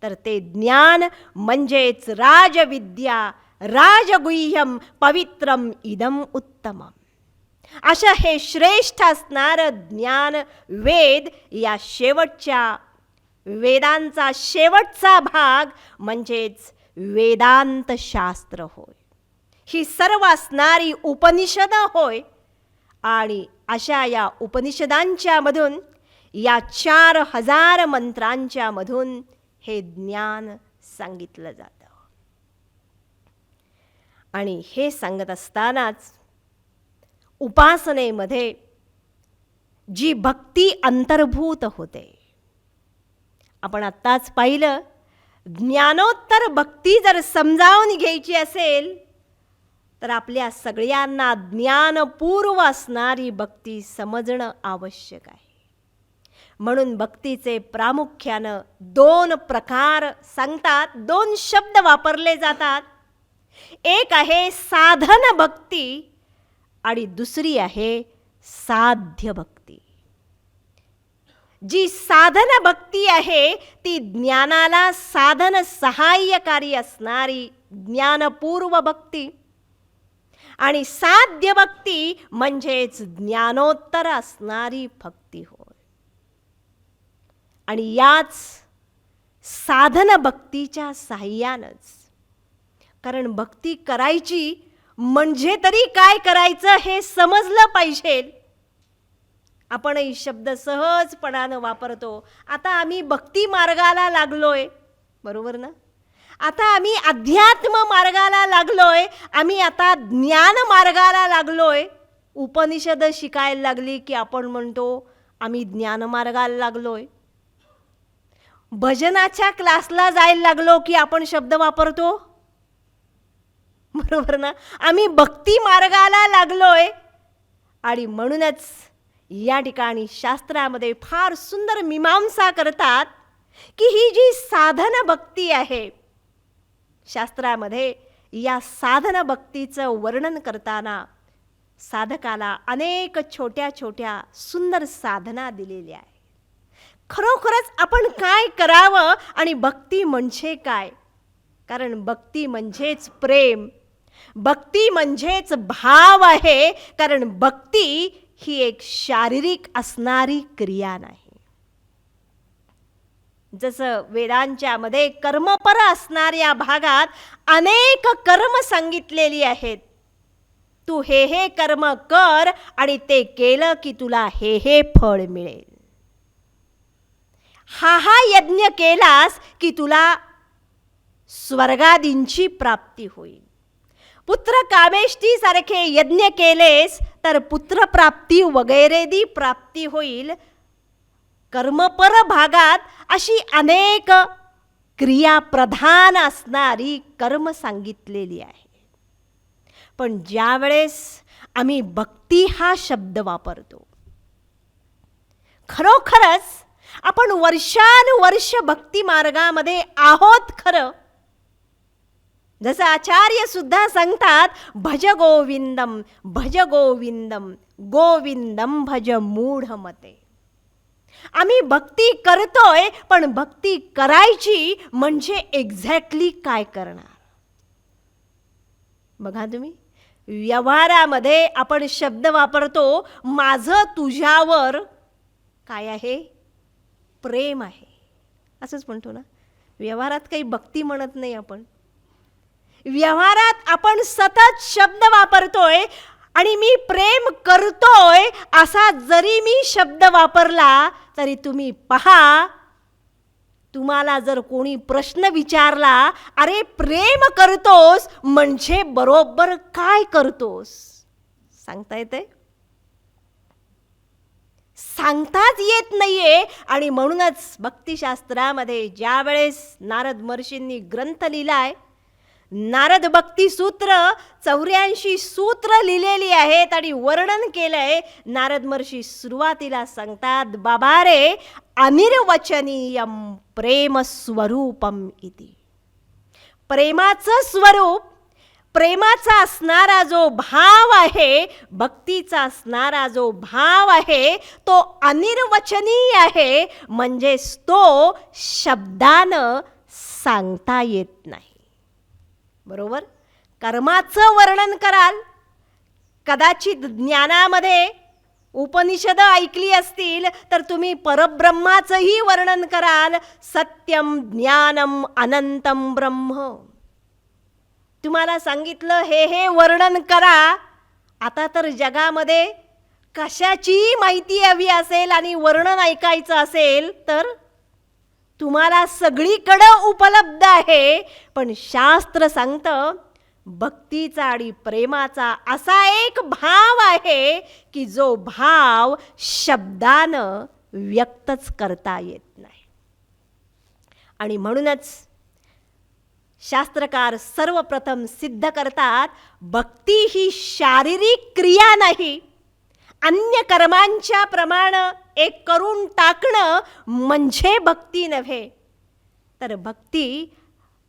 तर ते ज्ञान म्हणजेच राजविद्या, राजगुह्यम पवित्रम इदम उत्तमम. असं हे श्रेष्ठ असणारं ज्ञान वेद या शेवटच्या वेदांचा शेवटचा भाग म्हणजेच वेदांत शास्त्र होय. ही सर्व असणारी उपनिषद होय. आणि अशा या उपनिषदांच्या मधून या 4000 मंत्रांच्या मधून हे ज्ञान सांगितलं जातं. आणि हे सांगत असतानाच उपासनेमध्ये जी भक्ती अंतर्भूत होते, आपण आत्ताच पाहिलं, ज्ञानोत्तर भक्ती जर समजावून घ्यायची असेल तर आपल्या सगळ्यांना ज्ञानपूर्व असणारी भक्ती समजणं आवश्यक आहे. म्हणून भक्तीचे प्रामुख्यानं 2 प्रकार सांगतात, 2 शब्द वापरले जातात. एक आहे साधन भक्ती आणि दुसरी आहे साध्य भक्ती. जी साधन भक्ती आहे ती ज्ञानाला साधन सहाय्यकारी असणारी ज्ञानपूर्व भक्ती, आणि साध्य भक्ती म्हणजेच ज्ञानोत्तर असणारी भक्ती होय. आणि याच साधन भक्तीच्या साह्यानंच, कारण भक्ती करायची म्हणजे तरी काय करायचं हे समजलं पाहिजे. आपणही शब्द सहजपणानं वापरतो, आता आम्ही भक्ती मार्गाला लागलोय, बरोबर ना? आता आम्ही अध्यात्म मार्गाला लागलोय, आम्ही आता ज्ञान मार्गाला लागलोय. उपनिषद शिकायला लागली की आपण म्हणतो आम्ही ज्ञानमार्गाला लागलोय. भजनाच्या क्लासला जायला लागलो की आपण शब्द वापरतो, बरोबर ना. आम्ही भक्ती मार्गाला लागलोय. आणि म्हणूनच या ठिकाणी शास्त्रामध्ये फार सुंदर मीमांसा करतात की ही जी साधन भक्ती आहे, शास्त्रामध्ये या साधन भक्तीचं वर्णन करताना साधकाला अनेक छोट्या छोट्या सुंदर साधना दिलेल्या आहेत. खरोखरच आपण काय करावं आणि भक्ती म्हणजे काय? कारण भक्ती म्हणजेच प्रेम, भक्ती म्हणजेच भाव आहे. कारण भक्ती ही एक शारीरिक असणारी क्रिया नाही. जसं वेदांच्या मध्ये कर्मपर असणाऱ्या भागात अनेक कर्म सांगितलेली आहेत. तू हे कर्म कर आणि ते केलं की तुला हे फळ मिळेल. हा यज्ञ केलास की तुला स्वर्गादींची प्राप्ती होईल. पुत्र कामेष्टी सारखे यज्ञ केलेस तर पुत्रप्राप्ती वगैरे दी प्राप्ती होईल. कर्मपर भागात अशी अनेक क्रिया प्रधान असणारी कर्म सांगितलेली आहे. पण ज्या वेळेस आम्ही भक्ती हा शब्द वापरतो, खरोखरच आपण वर्षानुवर्ष भक्ती मार्गामध्ये आहोत खरं. जसं आचार्य सुद्धा सांगतात, भज गोविंदम भज गोविंदम गोविंदम भज मूढमते. आम्ही भक्ती करतोय, पण भक्ती करायची म्हणजे एक्झॅक्टली काय करणार? बघा तुम्ही, व्यवहारामध्ये आपण शब्द वापरतो, माझं तुझ्यावर काय आहे? प्रेम आहे, असंच म्हणतो ना. व्यवहारात काही भक्ती म्हणत नाही आपण. व्यवहारात आपण सतत शब्द वापरतोय आणि मी प्रेम करतोय असा जरी मी शब्द वापरला तरी तुम्ही पहा, तुम्हाला जर कोणी प्रश्न विचारला, अरे प्रेम करतोस म्हणजे बरोबर काय करतोस? सांगता येते? सांगताच येत नाहीये. आणि म्हणूनच भक्तिशास्त्रामध्ये ज्या वेळेस नारद महर्षींनी ग्रंथ लिहिलाय, नारद भक्ती सूत्र 84 सूत्र लिहिलेली आहेत आणि वर्णन केलंय. नारद महर्षी सुरुवातीला सांगतात, बाबा रे, अनिर्वचनीयम प्रेम स्वरूपम इति. प्रेमाचं स्वरूप, प्रेमाचा असणारा जो भाव आहे, भक्तीचा असणारा जो भाव आहे, तो अनिर्वचनीय आहे. म्हणजेच तो शब्दानं सांगता येत नाही. बरोबर. कर्माचं वर्णन कराल, कदाचित ज्ञानामध्ये उपनिषद ऐकली असतील तर तुम्ही परब्रह्माचंही वर्णन कराल. सत्यम ज्ञानम अनंतम ब्रह्म. तुम्हाला सांगितलं हे वर्णन करा. आता तर जगामध्ये कशाची माहिती हवी असेल आणि वर्णन ऐकायचं असेल तर तुम्हाला सगळीकडं उपलब्ध आहे. पण शास्त्र सांगतं, भक्तीचा आणि प्रेमाचा असा एक भाव आहे की जो भाव शब्दानं व्यक्तच करता येत नाही. आणि म्हणूनच शास्त्रकार सर्वप्रथम सिद्ध करतात, भक्ती ही शारीरिक क्रिया नाही. अन्य कर्मांच्या प्रमाणे एक करून टाकणं म्हणजे भक्ती नव्हे, तर भक्ती,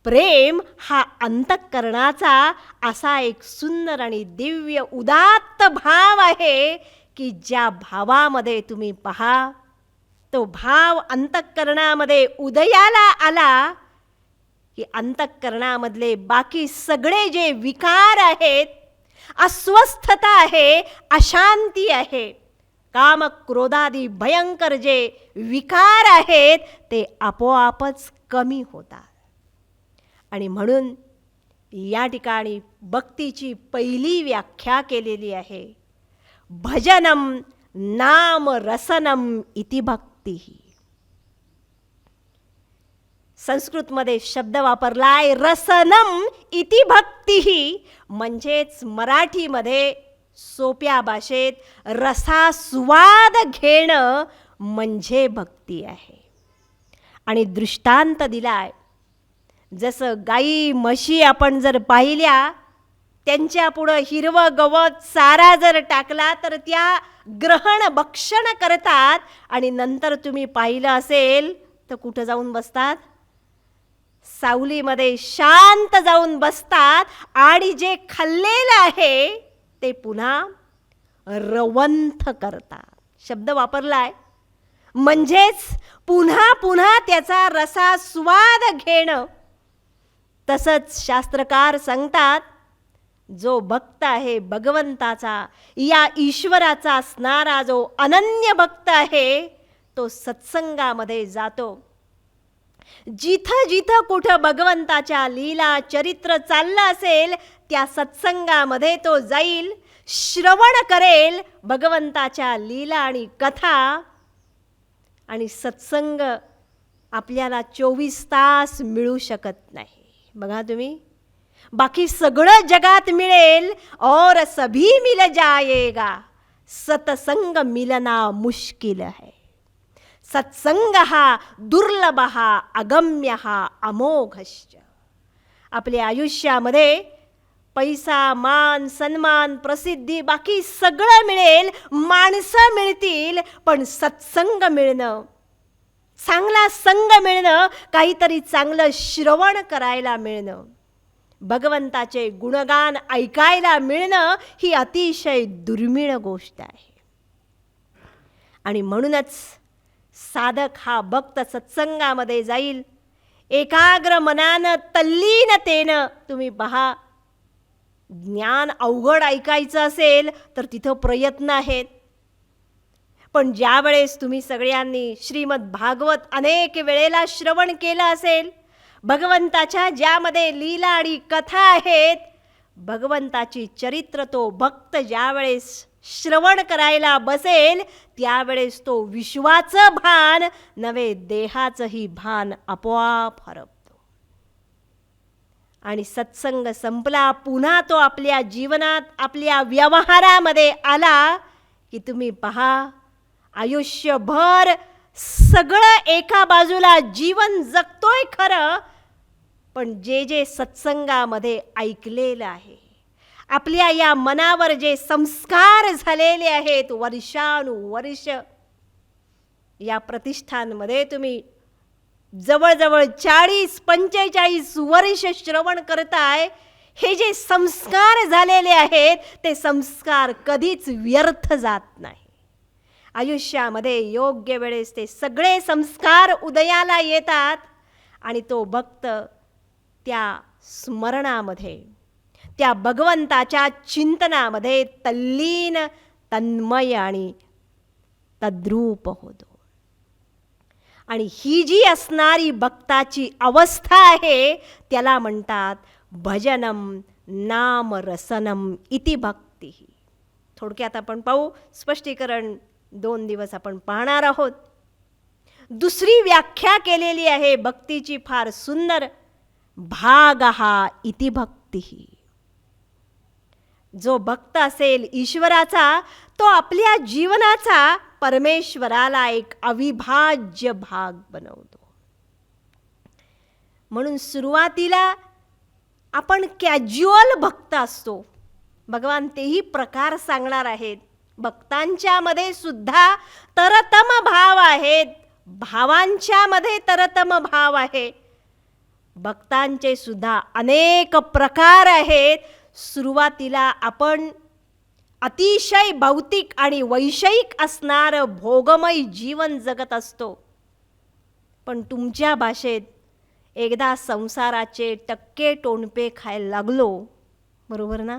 प्रेम हा अंतःकरणाचा असा एक सुंदर आणि दिव्य उदात्त भाव आहे की ज्या भावामध्ये तुम्ही पहा, तो भाव अंतःकरणामध्ये उदयाला आला की अंतःकरणामधले बाकी सगळे जे विकार आहेत, अस्वस्थता आहे, अशांती आहे, काम क्रोधादी भयंकर जे विकार आहेत ते आपोआपच कमी होतात. आणि म्हणून या ठिकाणी भक्तीची पहिली व्याख्या केलेली आहे, भजनम नाम रसनम इति भक्ती. संस्कृतमध्ये शब्द वापरलाय रसनम इति भक्ती, म्हणजेच मराठीमध्ये सोप्या भाषेत रसास्वाद घेणं म्हणजे भक्ती आहे. आणि दृष्टांत दिलाय, जसं गाई म्हशी आपण जर पाहिल्या, त्यांच्या पुढं हिरवं गवत चारा जर टाकला तर त्या ग्रहण भक्षण करतात आणि नंतर तुम्ही पाहिलं असेल तर कुठं जाऊन बसतात? सावलीमध्ये शांत जाऊन बसतात आणि जे खाल्लेलं आहे ते पुन्हा रवंथ करतात. शब्द वापरलाय, म्हणजेच पुन्हा पुन्हा त्याचा रसास्वाद घेणं. तसंच शास्त्रकार सांगतात, जो भक्त आहे भगवंताचा, या ईश्वराचा असणारा जो अनन्य भक्त आहे, तो सत्संगामध्ये जातो. जिथं जिथं कुठं भगवंताच्या लीला चरित्र चाललं असेल त्या सत्संगामध्ये तो जाईल, श्रवण करेल भगवंताच्या लीला आणि कथा. आणि सत्संग आपल्याला 24 तास मिळू शकत नाही. बघा तुम्ही, बाकी सगळं जगात मिळेल और सभी मिल जाएगा, सत्संग मिलना मुश्किल है. सत्संग हा दुर्लभ हा अगम्य हा अमोघश्च. आपल्या आयुष्यामध्ये पैसा, मान, सन्मान, प्रसिद्धी, बाकी सगळं मिळेल, माणसं मिळतील, पण सत्संग मिळणं, चांगला संग मिळणं, काहीतरी चांगलं श्रवण करायला मिळणं, भगवंताचे गुणगान ऐकायला मिळणं ही अतिशय दुर्मिळ गोष्ट आहे. आणि म्हणूनच साधक हा भक्त सत्संगामध्ये जाईल, एकाग्र मनानं तल्लीनतेनं. तुम्ही पहा, ज्ञान अवघड ऐकायचं असेल तर तिथं प्रयत्न आहेत, पण ज्या वेळेस तुम्ही सगळ्यांनी श्रीमद भागवत अनेक वेळेला श्रवण केलं असेल, भगवंताच्या ज्यामध्ये लीला आणि कथा आहेत, भगवंताची चरित्र तो भक्त ज्या वेळेस श्रवण करायला बसेल त्यावेळेस तो विश्वाचं भान नव्हे देहाचंही भान आपोआप हरपतो. आणि सत्संग संपला, पुन्हा तो आपल्या जीवनात आपल्या व्यवहारामध्ये आला की तुम्ही पहा, आयुष्यभर सगळं एका बाजूला जीवन जगतोय खरं, पण जे जे सत्संगामध्ये ऐकलेलं आहे, आपल्या या मनावर जे संस्कार झालेले आहेत वर्षानुवर्ष, या प्रतिष्ठानमध्ये तुम्ही जवळजवळ 40-45 वर्ष श्रवण करताय. हे जे संस्कार झालेले आहेत ते संस्कार कधीच व्यर्थ जात नाही. आयुष्यामध्ये योग्य वेळेस ते सगळे संस्कार उदयाला येतात आणि तो भक्त त्या स्मरणामध्ये, त्या भगवंताच्या चिंतनामध्ये तल्लीन, तन्मय आणि तद्रूप होतो. आणि ही जी असणारी भक्ताची अवस्था आहे त्याला म्हणतात भजनम नाम रसनम इति भक्ती. थोडक्यात आपण पाहू, स्पष्टीकरण 2 दिवस आपण पाहणार आहोत. दुसरी व्याख्या केलेली आहे भक्तीची फार सुंदर, भागहा इति भक्ती. जो भक्त असेल ईश्वराचा, तो आपल्या जीवनाचा परमेश्वराला एक अविभाज्य भाग बनवतो. म्हणून सुरुवातीला आपण कॅज्युअल भक्त असतो. भगवान तेही प्रकार सांगणार आहेत. भक्तांच्या मध्ये सुद्धा तरतम भाव आहेत, भावांच्या मध्ये तरतम भाव आहे. भक्तांचे सुद्धा अनेक प्रकार आहेत. सुरुवातीला आपण अतिशय भौतिक आणि वैषयिक असणारं भोगमय जीवन जगत असतो, पण तुमच्या भाषेत एकदा संसाराचे टक्के टोणपे खायला लागलो, बरोबर ना,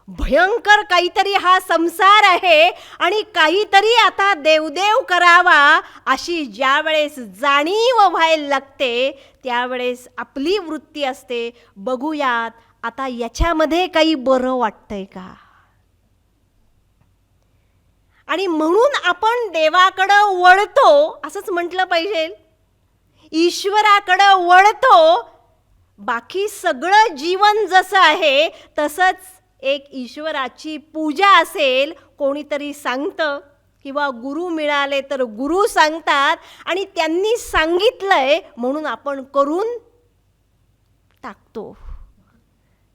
भयंकर काहीतरी हा संसार आहे आणि काहीतरी आता देवदेव करावा अशी ज्या वेळेस जाणीव व्हायला लागते त्यावेळेस आपली वृत्ती असते, बघूयात आता याच्यामध्ये काही बरं वाटतंय का. आणि म्हणून आपण देवाकडं वळतो, असंच म्हटलं पाहिजे, ईश्वराकडं वळतो. बाकी सगळं जीवन जसं आहे तसंच एक ईश्वराची पूजा असेल, कोणीतरी सांगतं किंवा गुरु मिळाले तर गुरु सांगतात आणि त्यांनी सांगितलंय म्हणून आपण करून टाकतो.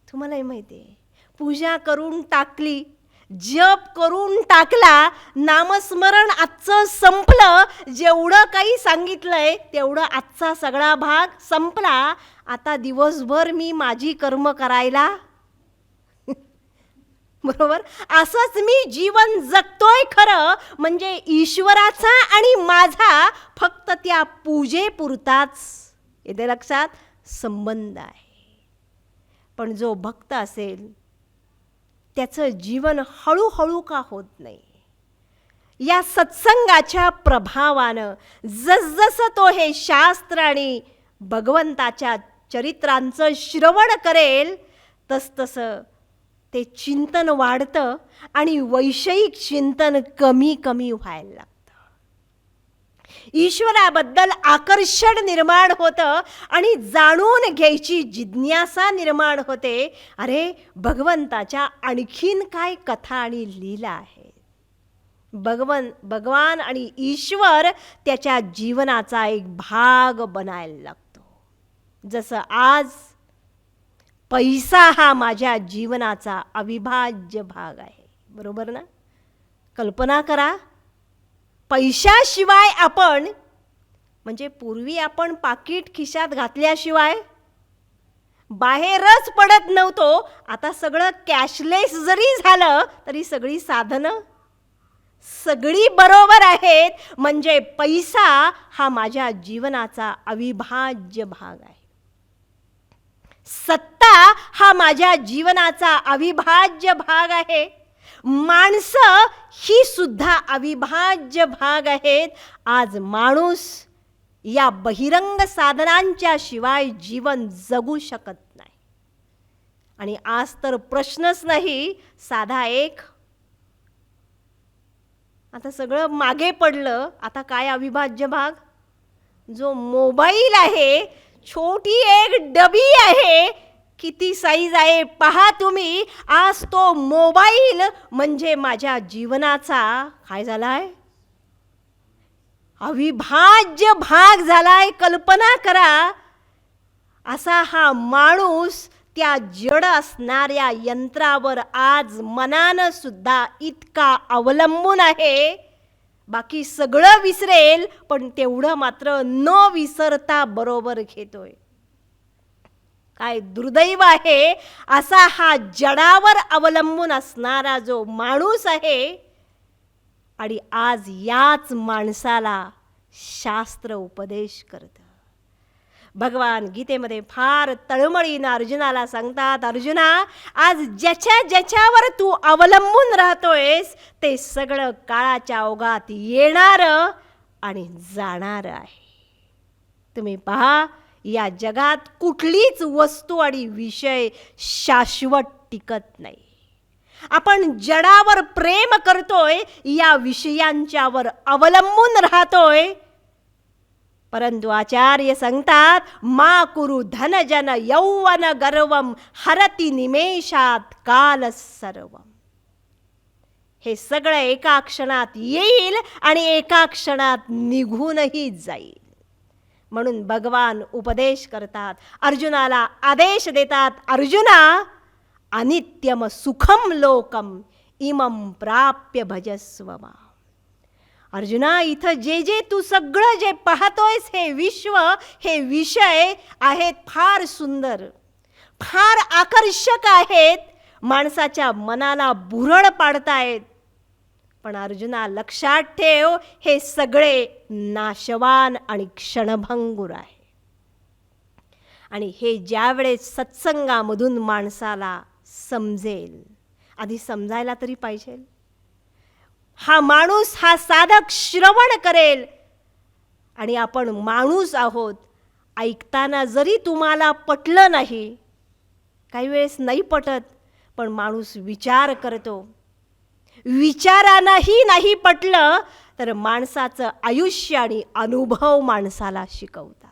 तुम्हालाही माहिती आहे, पूजा करून टाकली, जप करून टाकला, नामस्मरण आजचं संपलं, जेवढं काही सांगितलंय तेवढं आजचा सगळा भाग संपला. आता दिवसभर मी माझी कर्म करायला बरोबर, असंच मी जीवन जगतोय खरं, म्हणजे ईश्वराचा आणि माझा फक्त त्या पूजेपुरताच येते लक्षात संबंध आहे. पण जो भक्त असेल त्याचं जीवन हळूहळू का होत नाही? या सत्संगाच्या प्रभावानं जसजसं तो हे शास्त्र आणि भगवंताच्या चरित्रांचं श्रवण करेल तसतसं ते चिंतन वाढतं आणि वैषयिक चिंतन कमी कमी व्हायला लागतं. ईश्वराबद्दल आकर्षण निर्माण होतं आणि जाणून घ्यायची जिज्ञासा निर्माण होते. अरे, भगवंताच्या आणखीन काय कथा आणि लीला आहे. भगवान आणि ईश्वर त्याच्या जीवनाचा एक भाग बनायला लागतो. जसं आज पैसा हा माझ्या जीवनाचा अविभाज्य भाग आहे, बरोबर ना? कल्पना करा, पैशाशिवाय आपण, म्हणजे पूर्वी आपण पाकिट खिशात घातल्याशिवाय बाहेरच पडत नव्हतो. आता सगळं कॅशलेस जरी झालं तरी सगळी साधनं सगळी बरोबर आहेत, म्हणजे पैसा हा माझ्या जीवनाचा अविभाज्य भाग आहे. सत्ता हा माझ्या जीवनाचा अविभाज्य भाग आहे. माणसं ही सुद्धा अविभाज्य भाग आहेत. आज माणूस या बहिरंग साधनांच्या शिवाय जीवन जगू शकत नाही. आणि आज तर प्रश्नच नाही, साधा एक, आता सगळं मागे पडलं, आता काय अविभाज्य भाग? जो मोबाईल आहे, छोटी एक डबी आहे, किती साईज आहे पहा तुम्ही. आज तो मोबाईल म्हणजे माझ्या जीवनाचा काय झालाय? अविभाज्य भाग झालाय. कल्पना करा, असा हा माणूस त्या जड असणाऱ्या यंत्रावर आज मनानं सुद्धा इतका अवलंबून आहे. बाकी सगळं विसरेल, पण तेवढं मात्र न विसरता बरोबर घेतोय. काय दुर्दैव आहे, असा हा जडावर अवलंबून असणारा जो माणूस आहे. आणि आज याच माणसाला शास्त्र उपदेश करतं. भगवान गीतेमध्ये फार तळमळीनं अर्जुनाला सांगतात, अर्जुना, आज ज्याच्यावर तू अवलंबून राहतोयस ते सगळं काळाच्या ओघात येणारं आणि जाणारं आहे. तुम्ही पहा, या जगात कुठलीच वस्तू आणि विषय शाश्वत टिकत नाही. आपण जडावर प्रेम करतोय, या विषयांच्यावर अवलंबून राहतोय. परंतु आचार्य सांगतात, मा कुरु धनजन यौवन गर्वम हरति निमेषात काल सर्वम. हे सगळं एका क्षणात येईल आणि एका क्षणात निघूनही जाईल. म्हणून भगवान उपदेश करतात, अर्जुनाला आदेश देतात, अर्जुना, अनित्यम सुखम लोकम इमं प्राप्य भजस्व माम. अर्जुना, इथं जे तू सगळं जे पाहतोयस, हे विश्व, हे विषय आहेत फार सुंदर, फार आकर्षक आहेत, माणसाच्या मनाला भुरळ पाडतायत. पण अर्जुना, लक्षात ठेव, हे सगळे नाशवान आणि क्षणभंगूर आहे. आणि हे ज्यावेळेस सत्संगामधून माणसाला समजेल, आधी समजायला तरी पाहिजे. हा माणूस, हा साधक श्रवण करेल, आणि आपण माणूस आहोत. ऐकताना जरी तुम्हाला पटलं नाही, काही वेळेस नाही पटत, पण माणूस विचार करतो. विचारानंही नाही पटलं तर माणसाचं आयुष्य आणि अनुभव माणसाला शिकवतात.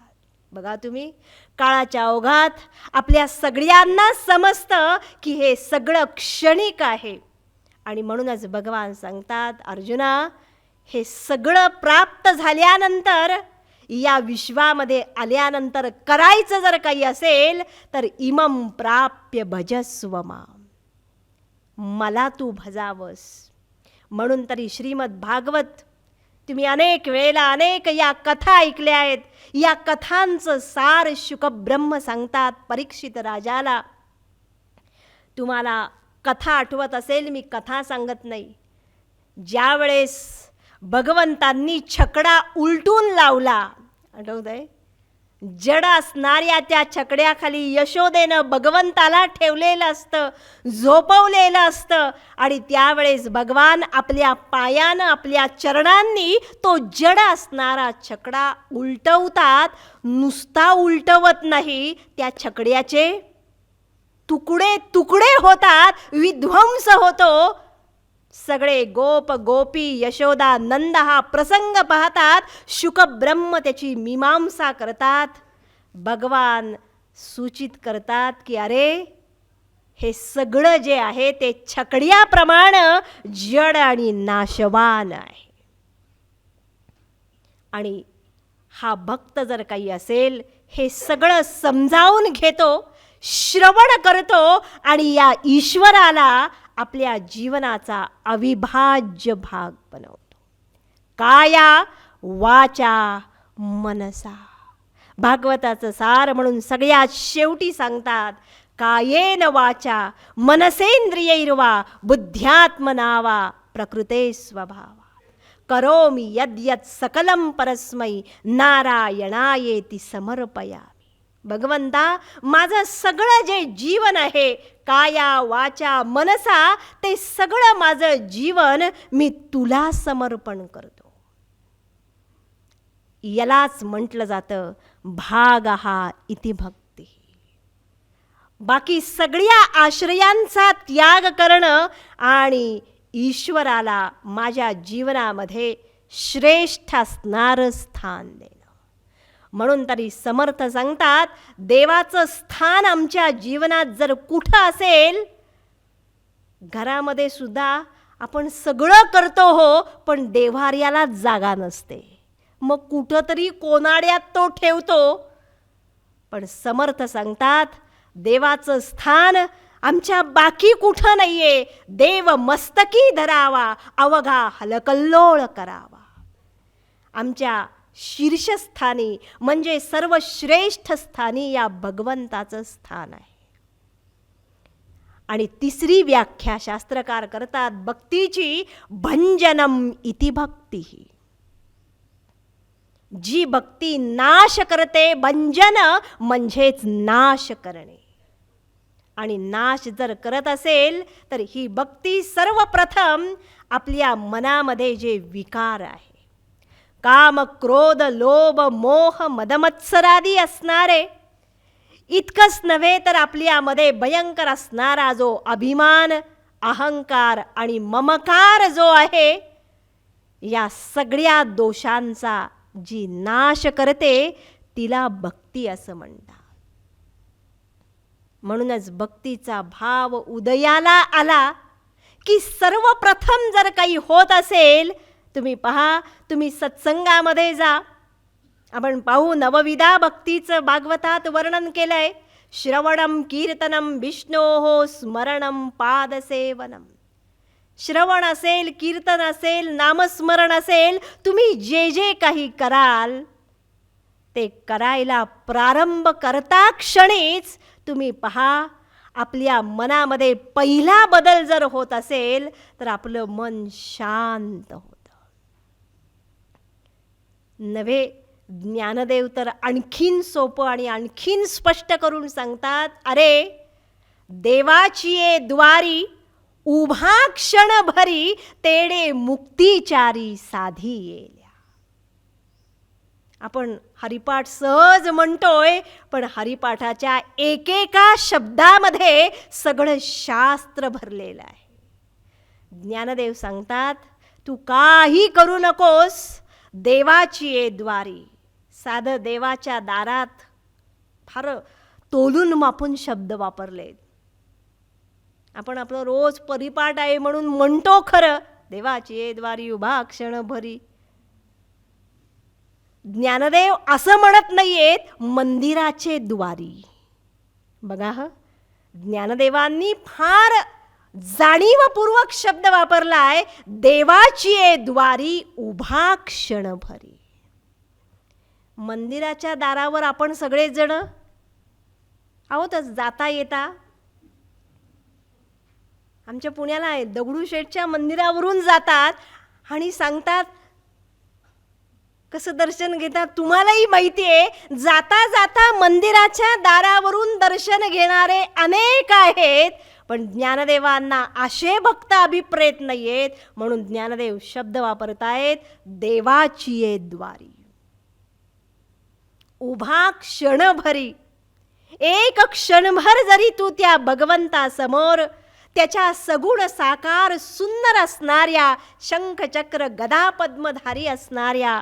बघा तुम्ही, काळाच्या ओघात आपल्या सगळ्यांना समजतं की हे सगळं क्षणिक आहे. आणि म्हणूनच भगवान सांगतात, अर्जुना, हे सगळं प्राप्त झाल्यानंतर, या विश्वामध्ये आल्यानंतर करायचं जर काही असेल तर इमं प्राप्य भजस्व माम, मला तू भजावस. म्हणून तरी श्रीमद भागवत तुम्ही अनेक वेळेला अनेक या कथा ऐकल्या आहेत. या कथांचं सार शुकब्रह्म सांगतात परीक्षित राजाला. तुम्हाला कथा आठवत असेल, मी कथा सांगत नाही. ज्यावेळेस भगवंतांनी छकडा उलटून लावला, आठवतंय, जड असणाऱ्या त्या छकड्याखाली यशोदेनं भगवंताला ठेवलेलं असतं, झोपवलेलं असतं. आणि त्यावेळेस भगवान आपल्या पायानं, आपल्या चरणांनी तो जड असणारा छकडा उलटवतात. नुसता उलटवत नाही, त्या छकड्याचे तुकडे तुकडे होतात, विध्वंस होतो. सगळे गोप गोपी यशोदा नंद हा प्रसंग पाहतात. शुकब्रह्म त्याची मीमांसा करतात. भगवान सूचित करतात की अरे, हे सगळं जे आहे ते छकड्याप्रमाणे जड आणि नाशवान आहे. आणि हा भक्त जर काही असेल, हे सगळं समजावून घेतो, श्रवण करतो आणि या ईश्वराला आपल्या जीवनाचा अविभाज्य भाग बनवतो. काया वाचा मनसा. भागवताचं सार म्हणून सगळ्यात शेवटी सांगतात, कायेन वाचा मनसेंद्रियैर्वा बुद्ध्यात्मना वा प्रकृते स्वभावात करोमि यद्यत् सकलं परस्मै नारायणायेति समर्पयामि. भगवंता, माझं सगळं जे जीवन आहे, काया वाचा मनसा, ते सगळं माझं जीवन मी तुला समर्पण करतो. यालाच म्हटलं जातं भागहा इति भक्ती. बाकी सगळ्या आश्रयांचा त्याग करणं आणि ईश्वराला माझ्या जीवनामध्ये श्रेष्ठ असणारं स्थान देणं. म्हणून तरी समर्थ सांगतात, देवाचं स्थान आमच्या जीवनात जर कुठं असेल, घरामध्ये सुद्धा आपण सगळं करतो हो, पण देव्हाऱ्याला जागा नसते. मग कुठंतरी कोनाड्यात तो ठेवतो. पण समर्थ सांगतात, देवाचं स्थान आमच्या बाकी कुठं नाहीये. देव मस्तकी धरावा, अवघा हलकल्लोळ करावा. आमच्या शीर्षस्थानी म्हणजे सर्वश्रेष्ठ स्थानी या भगवंताचं स्थान आहे. आणि तिसरी व्याख्या शास्त्रकार करतात भक्तीची, भंजनम इति भक्ती. जी भक्ती नाश करते, भंजन म्हणजेच नाश करणे. आणि नाश जर करत असेल तर ही भक्ती सर्वप्रथम आपल्या मनामध्ये जे विकार आहे, काम क्रोध लोभ मोह मदमत्सरादी असणारे, इतकंच नव्हे तर आपल्यामध्ये भयंकर असणारा जो अभिमान, अहंकार आणि ममकार जो आहे, या सगळ्या दोषांचा जी नाश करते तिला भक्ती असं म्हणतात. म्हणूनच भक्तीचा भाव उदयाला आला की सर्वप्रथम जर काही होत असेल, तुम्ही पहा, तुम्ही सत्संगामध्ये जा, आपण पाहू नवविधा भक्तीचं भागवतात वर्णन केलंय. श्रवणम कीर्तनम विष्णोः स्मरणम पादसेवनम. श्रवण असेल, कीर्तन असेल, नामस्मरण असेल, तुम्ही जे जे काही कराल ते करायला प्रारंभ करता क्षणीच तुम्ही पहा, आपल्या मनामध्ये पहिला बदल जर होत असेल तर आपलं मन शांत होतं. नव्हे, ज्ञानदेव तर आणखीन सोपं आणि आणखीन स्पष्ट करून सांगतात, अरे, देवाची ये द्वारी उभा क्षण भरी तेडे मुक्तिचारी साधी येल्या. आपण हरिपाठ सहज म्हणतोय, पण हरिपाठाच्या एकेका शब्दामध्ये सगळं शास्त्र भरलेलं आहे. ज्ञानदेव सांगतात, तू काही करू नकोस, देवाची ये द्वारी साधं देवाच्या दारात फार तोलून मापून शब्द वापरलेत. आपण आपलं रोज परिपाठ आहे म्हणून म्हणतो खरं, देवाची द्वारी उभा क्षण भरी. ज्ञानदेव असं म्हणत नाहीयेत मंदिराचे द्वारी. बघा ज्ञानदेवांनी फार जाणीवपूर्वक शब्द वापरलाय, देवाची द्वारी उभा क्षण भरी. मंदिराच्या दारावर आपण सगळेजण आहोतच, जाता येता. आमच्या पुण्याला आहे, दगडूशेठच्या मंदिरावरून जातात आणि सांगतात कसं दर्शन घेतात तुम्हालाही माहिती आहे. जाता जाता मंदिराच्या दारावरून दर्शन घेणारे अनेक आहेत, पण ज्ञानदेवांना असे भक्त अभिप्रेत नाहीयेत, म्हणून ज्ञानदेव शब्द वापरतायत, देवाची द्वारी उभा क्षणभरी. एक क्षणभर जरी तू त्या भगवंतासमोर त्याच्या सगुण साकार सुंदर असणाऱ्या शंख चक्र गदा पद्मधारी असणाऱ्या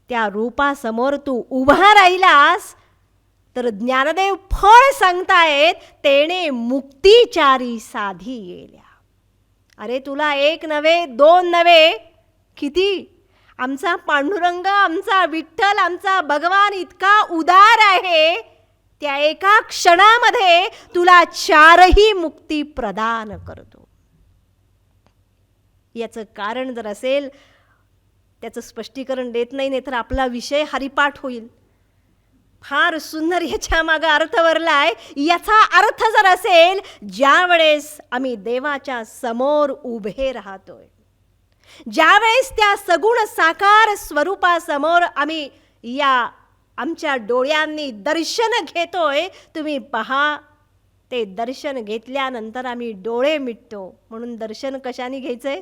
त्या रूपासमोर तू उभा राहिलास तर ज्ञानदेव फळ सांगतायत, तेने मुक्तिचारी साधी येल्या. अरे तुला एक नव्हे, दोन नव्हे, किती? आमचा पांडुरंग, आमचा विठ्ठल, आमचा भगवान इतका उदार आहे, त्या एका क्षणामध्ये तुला चारही मुक्ती प्रदान करतो. याचं कारण जर असेल, त्याचं स्पष्टीकरण देत नाही तर आपला विषय हरिपाठ होईल. फार सुंदर याच्या मागे अर्थ भरलाय. याचा अर्थ जर असेल, ज्या वेळेस आम्ही देवाच्या समोर उभे राहतोय, ज्या वेळेस त्या सगुण साकार स्वरूपासमोर आम्ही या आमच्या डोळ्यांनी दर्शन घेतोय, तुम्ही पहा ते दर्शन घेतल्यानंतर आम्ही डोळे मिटतो. म्हणून दर्शन कशाने घ्यायचंय?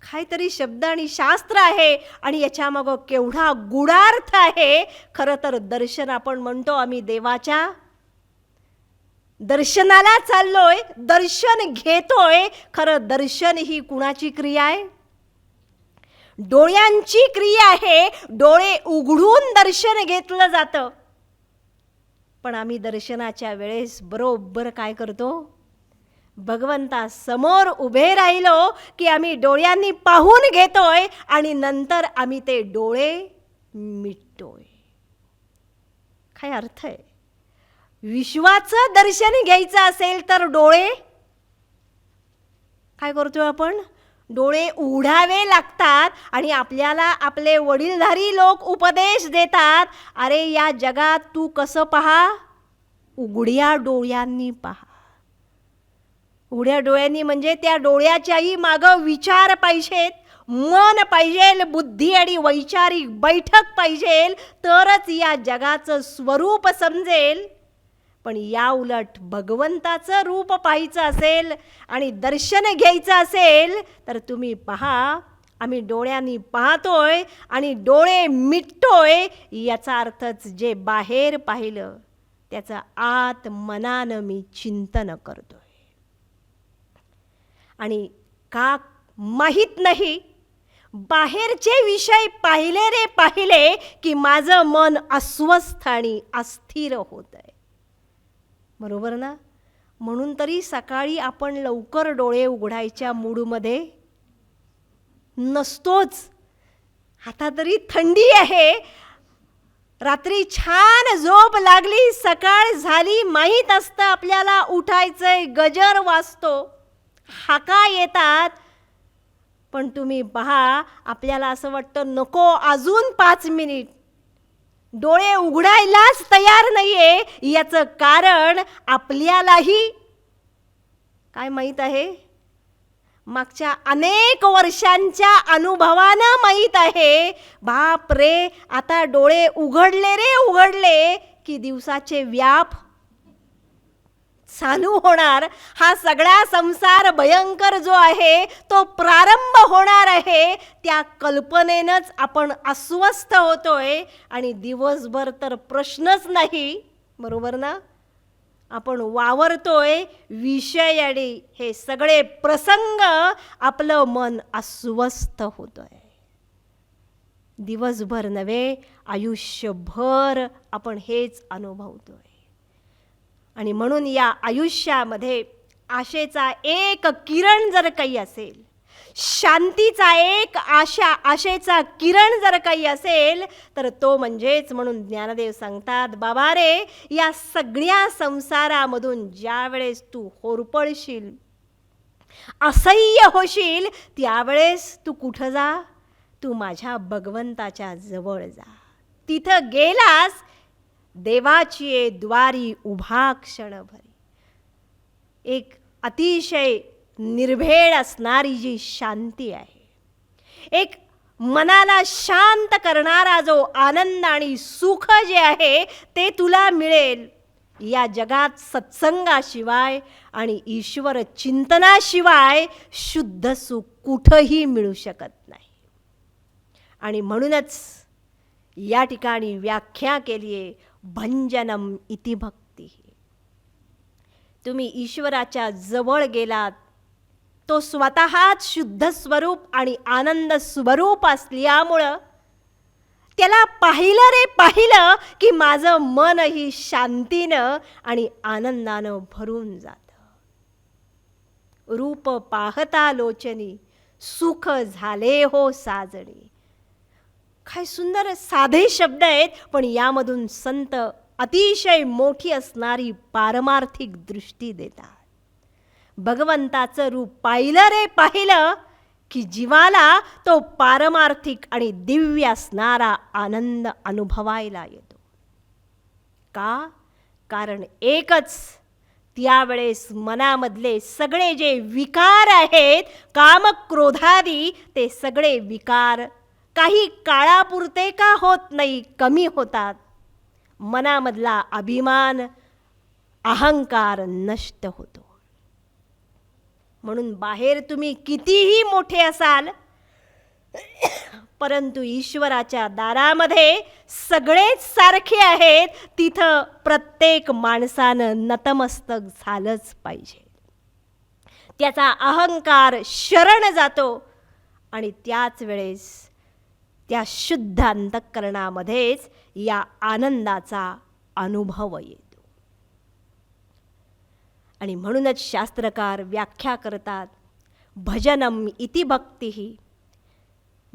काहीतरी शब्द आणि शास्त्र आहे आणि याच्या मागं केवढा गूढार्थ आहे. खरं तर दर्शन आपण म्हणतो आम्ही देवाच्या दर्शनाला चाललोय, दर्शन घेतोय. खरं दर्शन ही कुणाची क्रिया आहे? डोळ्यांची क्रिया आहे. डोळे उघडून दर्शन घेतलं जातं. पण आम्ही दर्शनाच्या वेळेस बरोबर काय करतो? भगवंता समोर उभे राहिलो की आम्ही डोळ्यांनी पाहून घेतोय आणि नंतर आम्ही ते डोळे मिटतोय. काय अर्थ आहे? विश्वाचं दर्शन घ्यायचं असेल तर डोळे काय करतोय आपण? डोळे उघडावे लागतात आणि आपल्याला आपले वडीलधारी लोक उपदेश देतात, अरे या जगात तू कसं पहा? उघड्या डोळ्यांनी पहा. उघड्या डोळ्यांनी म्हणजे त्या डोळ्याच्याही मागं विचार पाहिजेत, मन पाहिजे, बुद्धी आणि वैचारिक बैठक पाहिजे, तरच या जगाचं स्वरूप समजेल. पण या उलट भगवंताचं रूप पाहायचं असेल आणि दर्शन घ्यायचं असेल तर तुम्ही पहा, आम्ही डोळ्यांनी पाहतोय आणि डोळे मिटतोय. याचा अर्थच जे बाहेर पाहिलं त्याचं आत मनानं मी चिंतन करतोय. आणि का माहीत नाही, बाहेरचे विषय पाहिले रे पाहिले की माझं मन अस्वस्थ आणि अस्थिर होत आहे. बरोबर ना? म्हणून तरी सकाळी आपण लवकर डोळे उघडायच्या मूडमध्ये नसतोच. आता तरी थंडी आहे, रात्री छान झोप लागली, सकाळ झाली, माहीत असतं आपल्याला उठायचंय, गजर वाजतो, हाका येतात, पण तुम्ही पहा आपल्याला असं वाटतं नको अजून 5 मिनिट. डोळे उघडायलाच तयार नाहीये. याचं कारण आपल्यालाही काय माहीत आहे? मागच्या अनेक वर्षांच्या अनुभवानं माहीत आहे. बाप रे, आता डोळे उघडले रे उघडले की दिवसाचे व्याप चालू होणार. हा सगळा संसार भयंकर जो आहे तो प्रारंभ होणार आहे. त्या कल्पनेनंच आपण अस्वस्थ होतोय आणि दिवसभर तर प्रश्नच नाही. बरोबर ना? आपण वावरतोय विषय आणि हे सगळे प्रसंग, आपलं मन अस्वस्थ होतोय. दिवसभर नव्हे, आयुष्यभर आपण हेच अनुभवतोय. आणि म्हणून या आयुष्यामध्ये आशेचा एक किरण जर काही असेल, शांतीचा एक आशेचा किरण जर काही असेल, तर तो म्हणजेच, म्हणून ज्ञानदेव सांगतात, बाबा रे, या सगळ्या संसारामधून ज्या वेळेस तू होरपळशील, असह्य होशील, त्यावेळेस तू कुठं जा? तू माझ्या भगवंताच्या जवळ जा. तिथं गेलास, देवाची द्वारी उभा क्षणभरी. एक अतिशय निर्भेळ असणारी जी शांती आहे, एक मनाला शांत करणारा जो आनंद आणि सुख जे आहे ते तुला मिळेल. या जगात सत्संगाशिवाय आणि ईश्वर चिंतनाशिवाय शुद्ध सुख कुठंही मिळू शकत नाही. आणि म्हणूनच या ठिकाणी व्याख्या केली आहे, भंजनम इति भक्ती. तुम्ही ईश्वराच्या जवळ गेलात, तो स्वतःच शुद्ध स्वरूप आणि आनंद स्वरूप असल्यामुळं त्याला पाहिलं रे पाहिलं की माझं मनही शांतीनं आणि आनंदानं भरून जातं. रूप पाहता लोचनी, सुख झाले हो साजणी. काय सुंदर साधे शब्द आहेत, पण यामधून संत अतिशय मोठी असणारी पारमार्थिक दृष्टी देतात. भगवंताचं रूप पाहिलं रे पाहिलं की जीवाला तो पारमार्थिक आणि दिव्य असणारा आनंद अनुभवायला येतो. का? कारण एकच, त्यावेळेस मनामधले सगळे जे विकार आहेत, काम क्रोधादी, ते सगळे विकार काही काळापुरते का होत नाही, कमी होतात. मनामधला अभिमान, अहंकार नष्ट होतो. म्हणून बाहेर तुम्ही कितीही मोठे असाल, परंतु ईश्वराच्या दारामध्ये सगळेच सारखे आहेत. तिथं प्रत्येक माणसानं नतमस्तक झालंच पाहिजे. त्याचा अहंकार शरण जातो आणि त्याच वेळेस त्या शुद्ध अंतःकरणामध्येच या आनंदाचा अनुभव येतो. आणि म्हणूनच शास्त्रकार व्याख्या करतात, भजनम इति भक्तिः,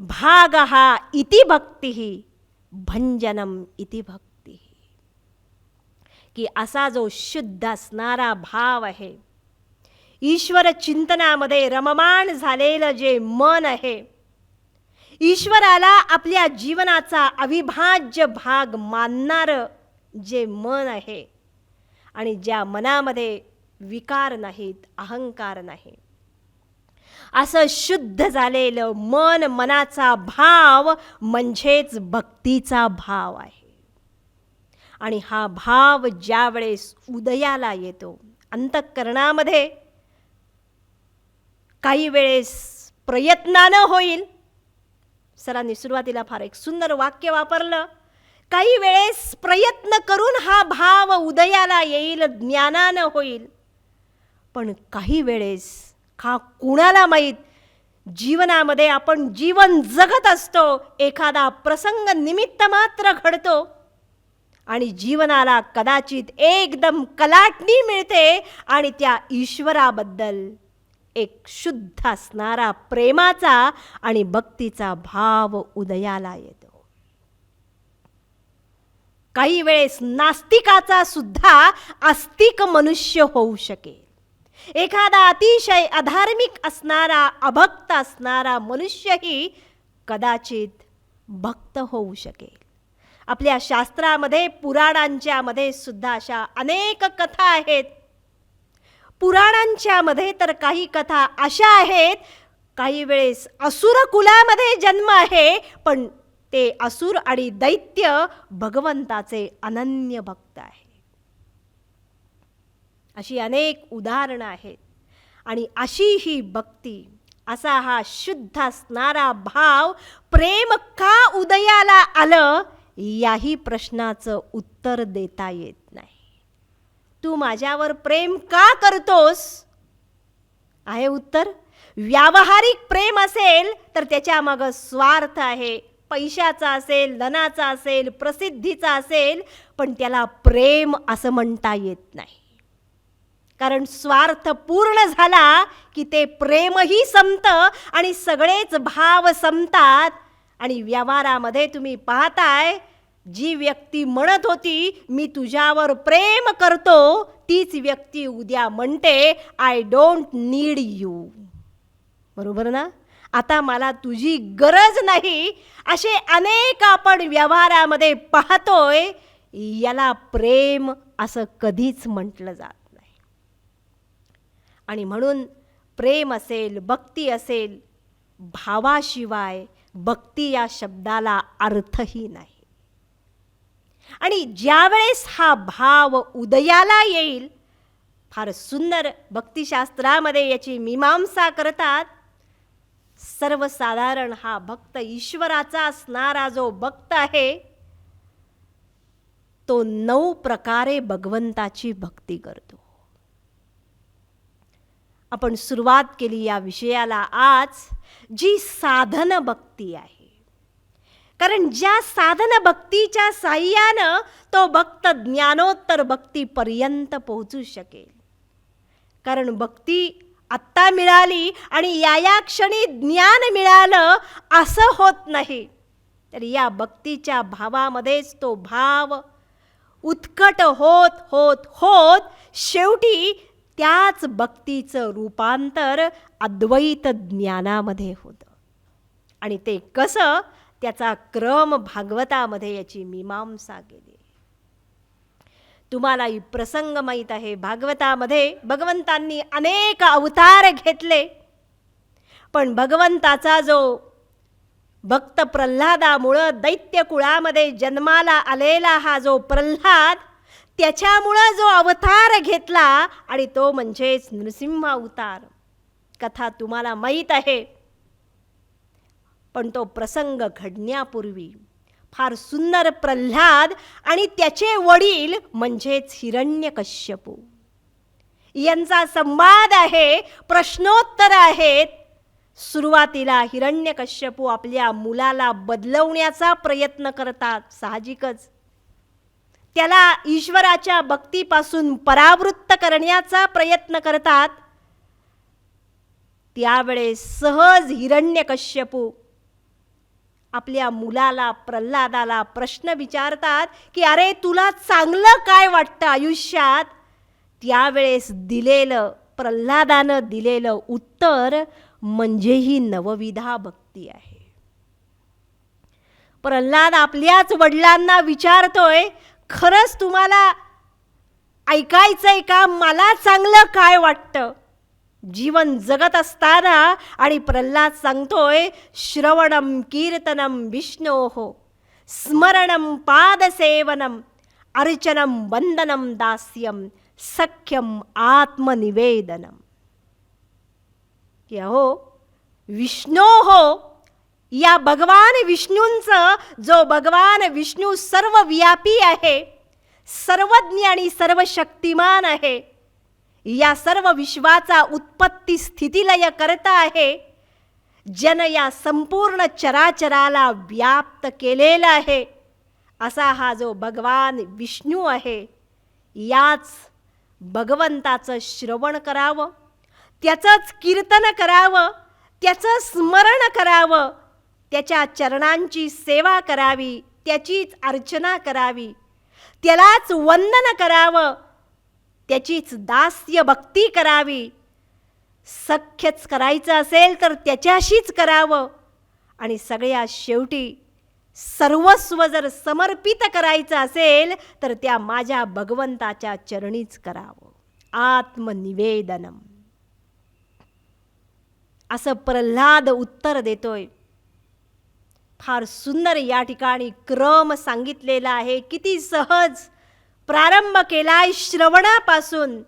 भागः इति भक्तिः, भंजनम इति भक्तिः. की असा जो शुद्ध असणारा भाव आहे, ईश्वर चिंतनामध्ये रममाण झालेलं जे मन आहे, ईश्वराला आपल्या जीवनाचा अविभाज्य भाग मानणारं जे मन आहे, आणि ज्या मनामध्ये विकार नाहीत, अहंकार नाही, असं शुद्ध झालेलं मन, मनाचा भाव म्हणजेच भक्तीचा भाव आहे. आणि हा भाव ज्या वेळेस उदयाला येतो अंतःकरणामध्ये, काही वेळेस प्रयत्नानं होईल. सरांनी सुरुवातीला फार एक सुंदर वाक्य वापरलं, काही वेळेस प्रयत्न करून हा भाव उदयाला येईल, ज्ञानानं होईल. पण काही वेळेस का कुणाला माहीत, जीवनामध्ये आपण जीवन जगत असतो, एखादा प्रसंग निमित्त मात्र घडतो आणि जीवनाला कदाचित एकदम कलाटणी मिळते आणि त्या ईश्वराबद्दल एक शुद्ध असणारा प्रेमाचा आणि भक्तीचा भाव उदयाला येतो. काही वेळेस नास्तिकाचा सुद्धा आस्तिक मनुष्य होऊ शकेल. एखादा अतिशय अधार्मिक असणारा, अभक्त असणारा मनुष्यही कदाचित भक्त होऊ शकेल. आपल्या शास्त्रामध्ये, पुराणांच्या मध्ये सुद्धा अशा अनेक कथा आहेत. पुराणांच्या मध्ये तर काही कथा अशा आहेत, काही वेळेस असुर कुलामध्ये जन्म आहे, पण ते असुर आणि दैत्य भगवंताचे अनन्य भक्त आहे. अशी अनेक उदाहरणं आहेत. आणि अशी ही भक्ती, असा हा शुद्ध असणारा भाव, प्रेम का उदयाला आलं, याही प्रश्नाचं उत्तर देता येत नाही. तू माझ्यावर प्रेम का करतोस, आहे उत्तर. व्यावहारिक प्रेम असेल तर त्याच्या मागं स्वार्थ आहे, पैशाचा असेल, धनाचा असेल, प्रसिद्धीचा असेल, पण त्याला प्रेम असं म्हणता येत नाही. कारण स्वार्थ पूर्ण झाला की ते प्रेमही संपतं आणि सगळेच भाव संपतात. आणि व्यवहारामध्ये तुम्ही पाहताय, जी व्यक्ती म्हणत होती मी तुझ्यावर प्रेम करतो, तीच व्यक्ती उद्या म्हणते आय डोंट नीड यू. बरोबर ना? आता मला तुझी गरज नाही. असे अनेक आपण व्यवहारामध्ये पाहतोय. याला प्रेम असं कधीच म्हटलं जात नाही. आणि म्हणून प्रेम असेल, भक्ती असेल, भावाशिवाय भक्ती या शब्दाला अर्थही नाही. आणि ज्यावेळेस हा भाव उदयाला येईल, फार सुंदर भक्तिशास्त्रामध्ये याची मीमांसा करतात. सर्वसाधारण हा भक्त, ईश्वराचा असणारा जो भक्त आहे, तो 9 प्रकारे भगवंताची भक्ती करतो. आपण सुरुवात केली या विषयाला आज, जी साधन भक्ती आहे. कारण ज्या साधन भक्तीच्या साह्यानं तो भक्त ज्ञानोत्तर भक्तीपर्यंत पोहोचू शकेल. कारण भक्ती आत्ता मिळाली आणि या क्षणी ज्ञान मिळालं असं होत नाही. तर या भक्तीच्या भावामध्येच तो भाव उत्कट होत होत होत शेवटी त्याच भक्तीचं रूपांतर अद्वैत ज्ञानामध्ये होतं. आणि ते कसं, त्याचा क्रम भागवतामध्ये याची मीमांसा केली. तुम्हाला ही प्रसंग माहीत आहे. भागवतामध्ये भगवंतांनी अनेक अवतार घेतले, पण भगवंताचा जो भक्त प्रल्हादामुळं दैत्य कुळामध्ये जन्माला आलेला हा जो प्रल्हाद, त्याच्यामुळं जो अवतार घेतला आणि तो म्हणजेच नृसिंह अवतार. कथा तुम्हाला माहीत आहे. पण तो प्रसंग घडण्यापूर्वी फार सुंदर प्रल्हाद आणि त्याचे वडील म्हणजेच हिरण्यकश्यपू यांचा संवाद आहे, प्रश्नोत्तर आहेत. सुरुवातीला हिरण्यकश्यपू आपल्या मुलाला बदलवण्याचा प्रयत्न करतात, साहजिकच. त्याला ईश्वराच्या भक्तीपासून परावृत्त करण्याचा प्रयत्न करतात. त्यावेळेस सहज हिरण्यकश्यपू आपल्या मुलाला, प्रल्हादाला प्रश्न विचारतात की अरे तुला चांगलं काय वाटतं आयुष्यात. त्यावेळेस दिलेलं, प्रल्हादानं दिलेलं उत्तर म्हणजे ही नवविधा भक्ती आहे. प्रल्हाद आपल्याच वडिलांना विचारतोय, खरंच तुम्हाला ऐकायचंय का, मला चांगलं काय वाटतं जीवन जगत असताना. आणि प्रल्हाद सांगतोय, श्रवणम कीर्तनम विष्णोः स्मरणम पादसेवनम अर्चनम वंदनम दास्यम सख्यम आत्मनिवेदनम. हो विष्णोः, या भगवान विष्णूंचं, जो भगवान विष्णू सर्वव्यापी आहे, सर्वज्ञ आणि सर्वशक्तिमान आहे, या सर्व विश्वाचा उत्पत्ती स्थितिलय करता आहे, जन या संपूर्ण चराचराला व्याप्त केलेला आहे, असा हा जो भगवान विष्णू आहे, याच भगवंताचं श्रवण करावं, त्याचंच कीर्तन करावं, त्याचं स्मरण करावं, त्याच्या चरणांची सेवा करावी, त्याचीच अर्चना करावी, त्यालाच वंदन करावं, त्याचीच दास्य भक्ती करावी. सख्यच करायचं असेल तर त्याच्याशीच करावं. आणि सगळ्या शेवटी सर्वस्व जर समर्पित करायचं असेल तर त्या माझ्या भगवंताच्या चरणीच करावं. आत्मनिवेदनम, असं प्रल्हाद उत्तर देतोय. फार सुंदर या ठिकाणी क्रम सांगितलेला आहे. किती सहज प्रारंभ केलाय श्रवणापासून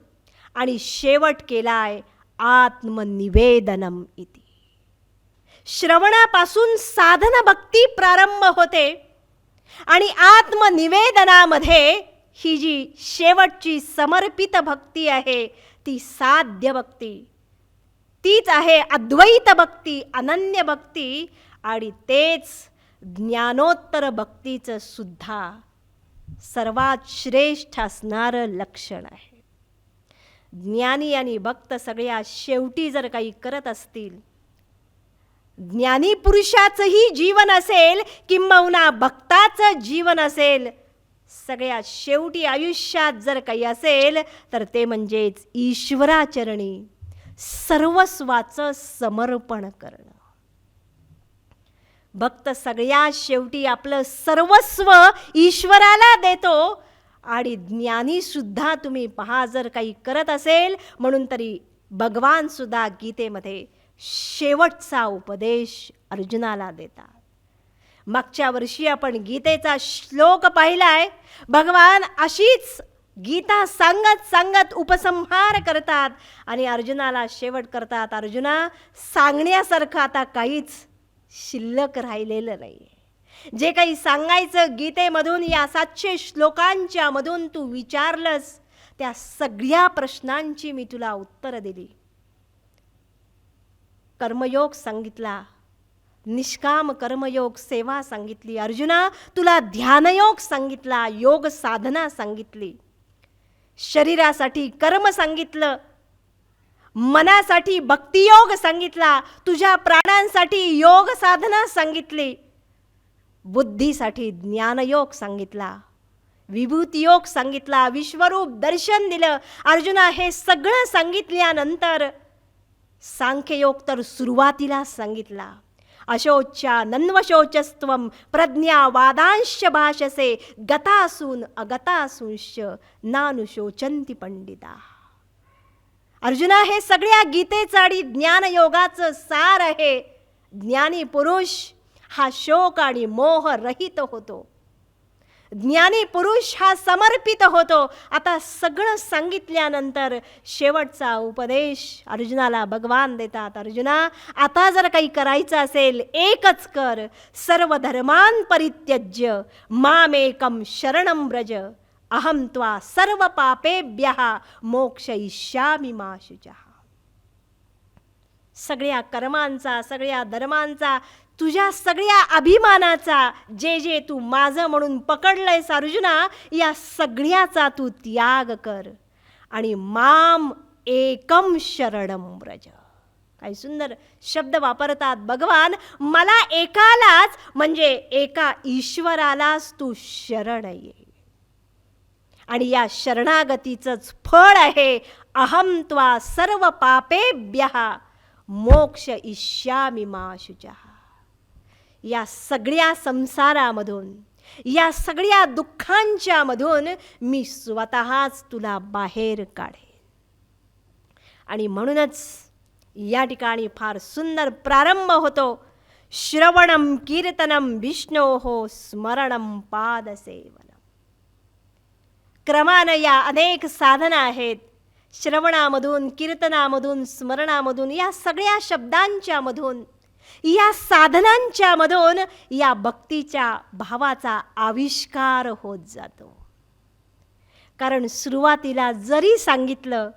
आणि शेवट केलाय आत्मनिवेदनम इति. श्रवणापासून साधन भक्ती प्रारंभ होते आणि आत्मनिवेदनामध्ये ही जी शेवटची समर्पित भक्ती आहे ती साध्य भक्ती, तीच आहे अद्वैत भक्ती, अनन्य भक्ती. आणि तेच ज्ञानोत्तर भक्तीचं सुद्धा सर्वात श्रेष्ठ असणारं लक्षण आहे. ज्ञानी आणि भक्त सगळ्या शेवटी जर काही करत असतील, ज्ञानी पुरुषाचंही जीवन असेल किंबहुना भक्ताचं जीवन असेल, सगळ्या शेवटी आयुष्यात जर काही असेल तर ते म्हणजेच ईश्वराचरणी सर्वस्वाचं समर्पण करणं. भक्त सगळ्या शेवटी आपलं सर्वस्व ईश्वराला देतो. आणि ज्ञानी सुद्धा तुम्ही पहा जर काही करत असेल, म्हणून तरी भगवान सुद्धा गीतेमध्ये शेवटचा उपदेश अर्जुनाला देतात. मागच्या वर्षी आपण गीतेचा श्लोक पाहिलाय. भगवान अशीच गीता सांगत सांगत उपसंहार करतात आणि अर्जुनाला शेवट करतात, अर्जुना सांगण्यासारखं आता काहीच शिल्लक राहिलेलं नाही. जे काही सांगायचं गीतेमधून, या 700 श्लोकांच्या मधून तू विचारलंस, त्या सगळ्या प्रश्नांची मी तुला उत्तर दिली. कर्मयोग सांगितला, निष्काम कर्मयोग सेवा सांगितली. अर्जुना तुला ध्यानयोग सांगितला, योग साधना सांगितली. शरीरासाठी कर्म सांगितलं, मनासाठी भक्तियोग सांगितला, तुझ्या प्राणांसाठी योग साधना सांगितली, बुद्धीसाठी ज्ञानयोग सांगितला, विभूतियोग सांगितला, विश्वरूप दर्शन दिलं. अर्जुना हे सगळं सांगितल्यानंतर सांख्ययोग तर सुरुवातीला सांगितला. अशोच्या नन्वशोचस्त्वं प्रज्ञावादांश भाषसे गतासून अगतासूंश नानुशोचंती पंडिता. अर्जुना हे सगळ्या गीतेचं आणि ज्ञानयोगाचं सार आहे. ज्ञानी पुरुष हा शोक आणि मोह रहित होतो. ज्ञानी पुरुष हा समर्पित होतो. आता सगळं सांगितल्यानंतर शेवटचा उपदेश अर्जुनाला भगवान देतात. अर्जुना आता जर काही करायचं असेल एकच कर, सर्व धर्मान् परित्यज्य मामेकं शरणं व्रज अहं त्वा सर्व पापेभ्यः मोक्षयिष्यामि मा शुचः. सगळ्या कर्मांचा, सगळ्या धर्मांचा, तुझ्या सगळ्या अभिमानाचा, जे जे तू माझं म्हणून पकडलंयस अर्जुना, या सगळ्याचा तू त्याग कर आणि माम एकम शरणम व्रज. काय सुंदर शब्द वापरतात भगवान. मला एकालाच म्हणजे एका ईश्वरालाच तू शरण ये. आणि या शरणागतीचंच फळ आहे अहं त्वा सर्व पापेभ्यः मोक्ष इष्यामि मा शुचः. या सगळ्या संसारामधून, या सगळ्या दुःखांच्या मधून मी स्वतःच तुला बाहेर काढेन. आणि म्हणूनच या ठिकाणी फार सुंदर प्रारंभ होतो. श्रवणम कीर्तनम विष्णोः स्मरणम पादसेवनम. क्रमानं या अनेक साधना आहेत. श्रवणामधून, कीर्तनामधून, स्मरणामधून, या सगळ्या शब्दांच्या मधून, या साधनांच्या मधून या भक्तीच्या भावाचा आविष्कार होत जातो. कारण सुरुवातीला जरी सांगितलं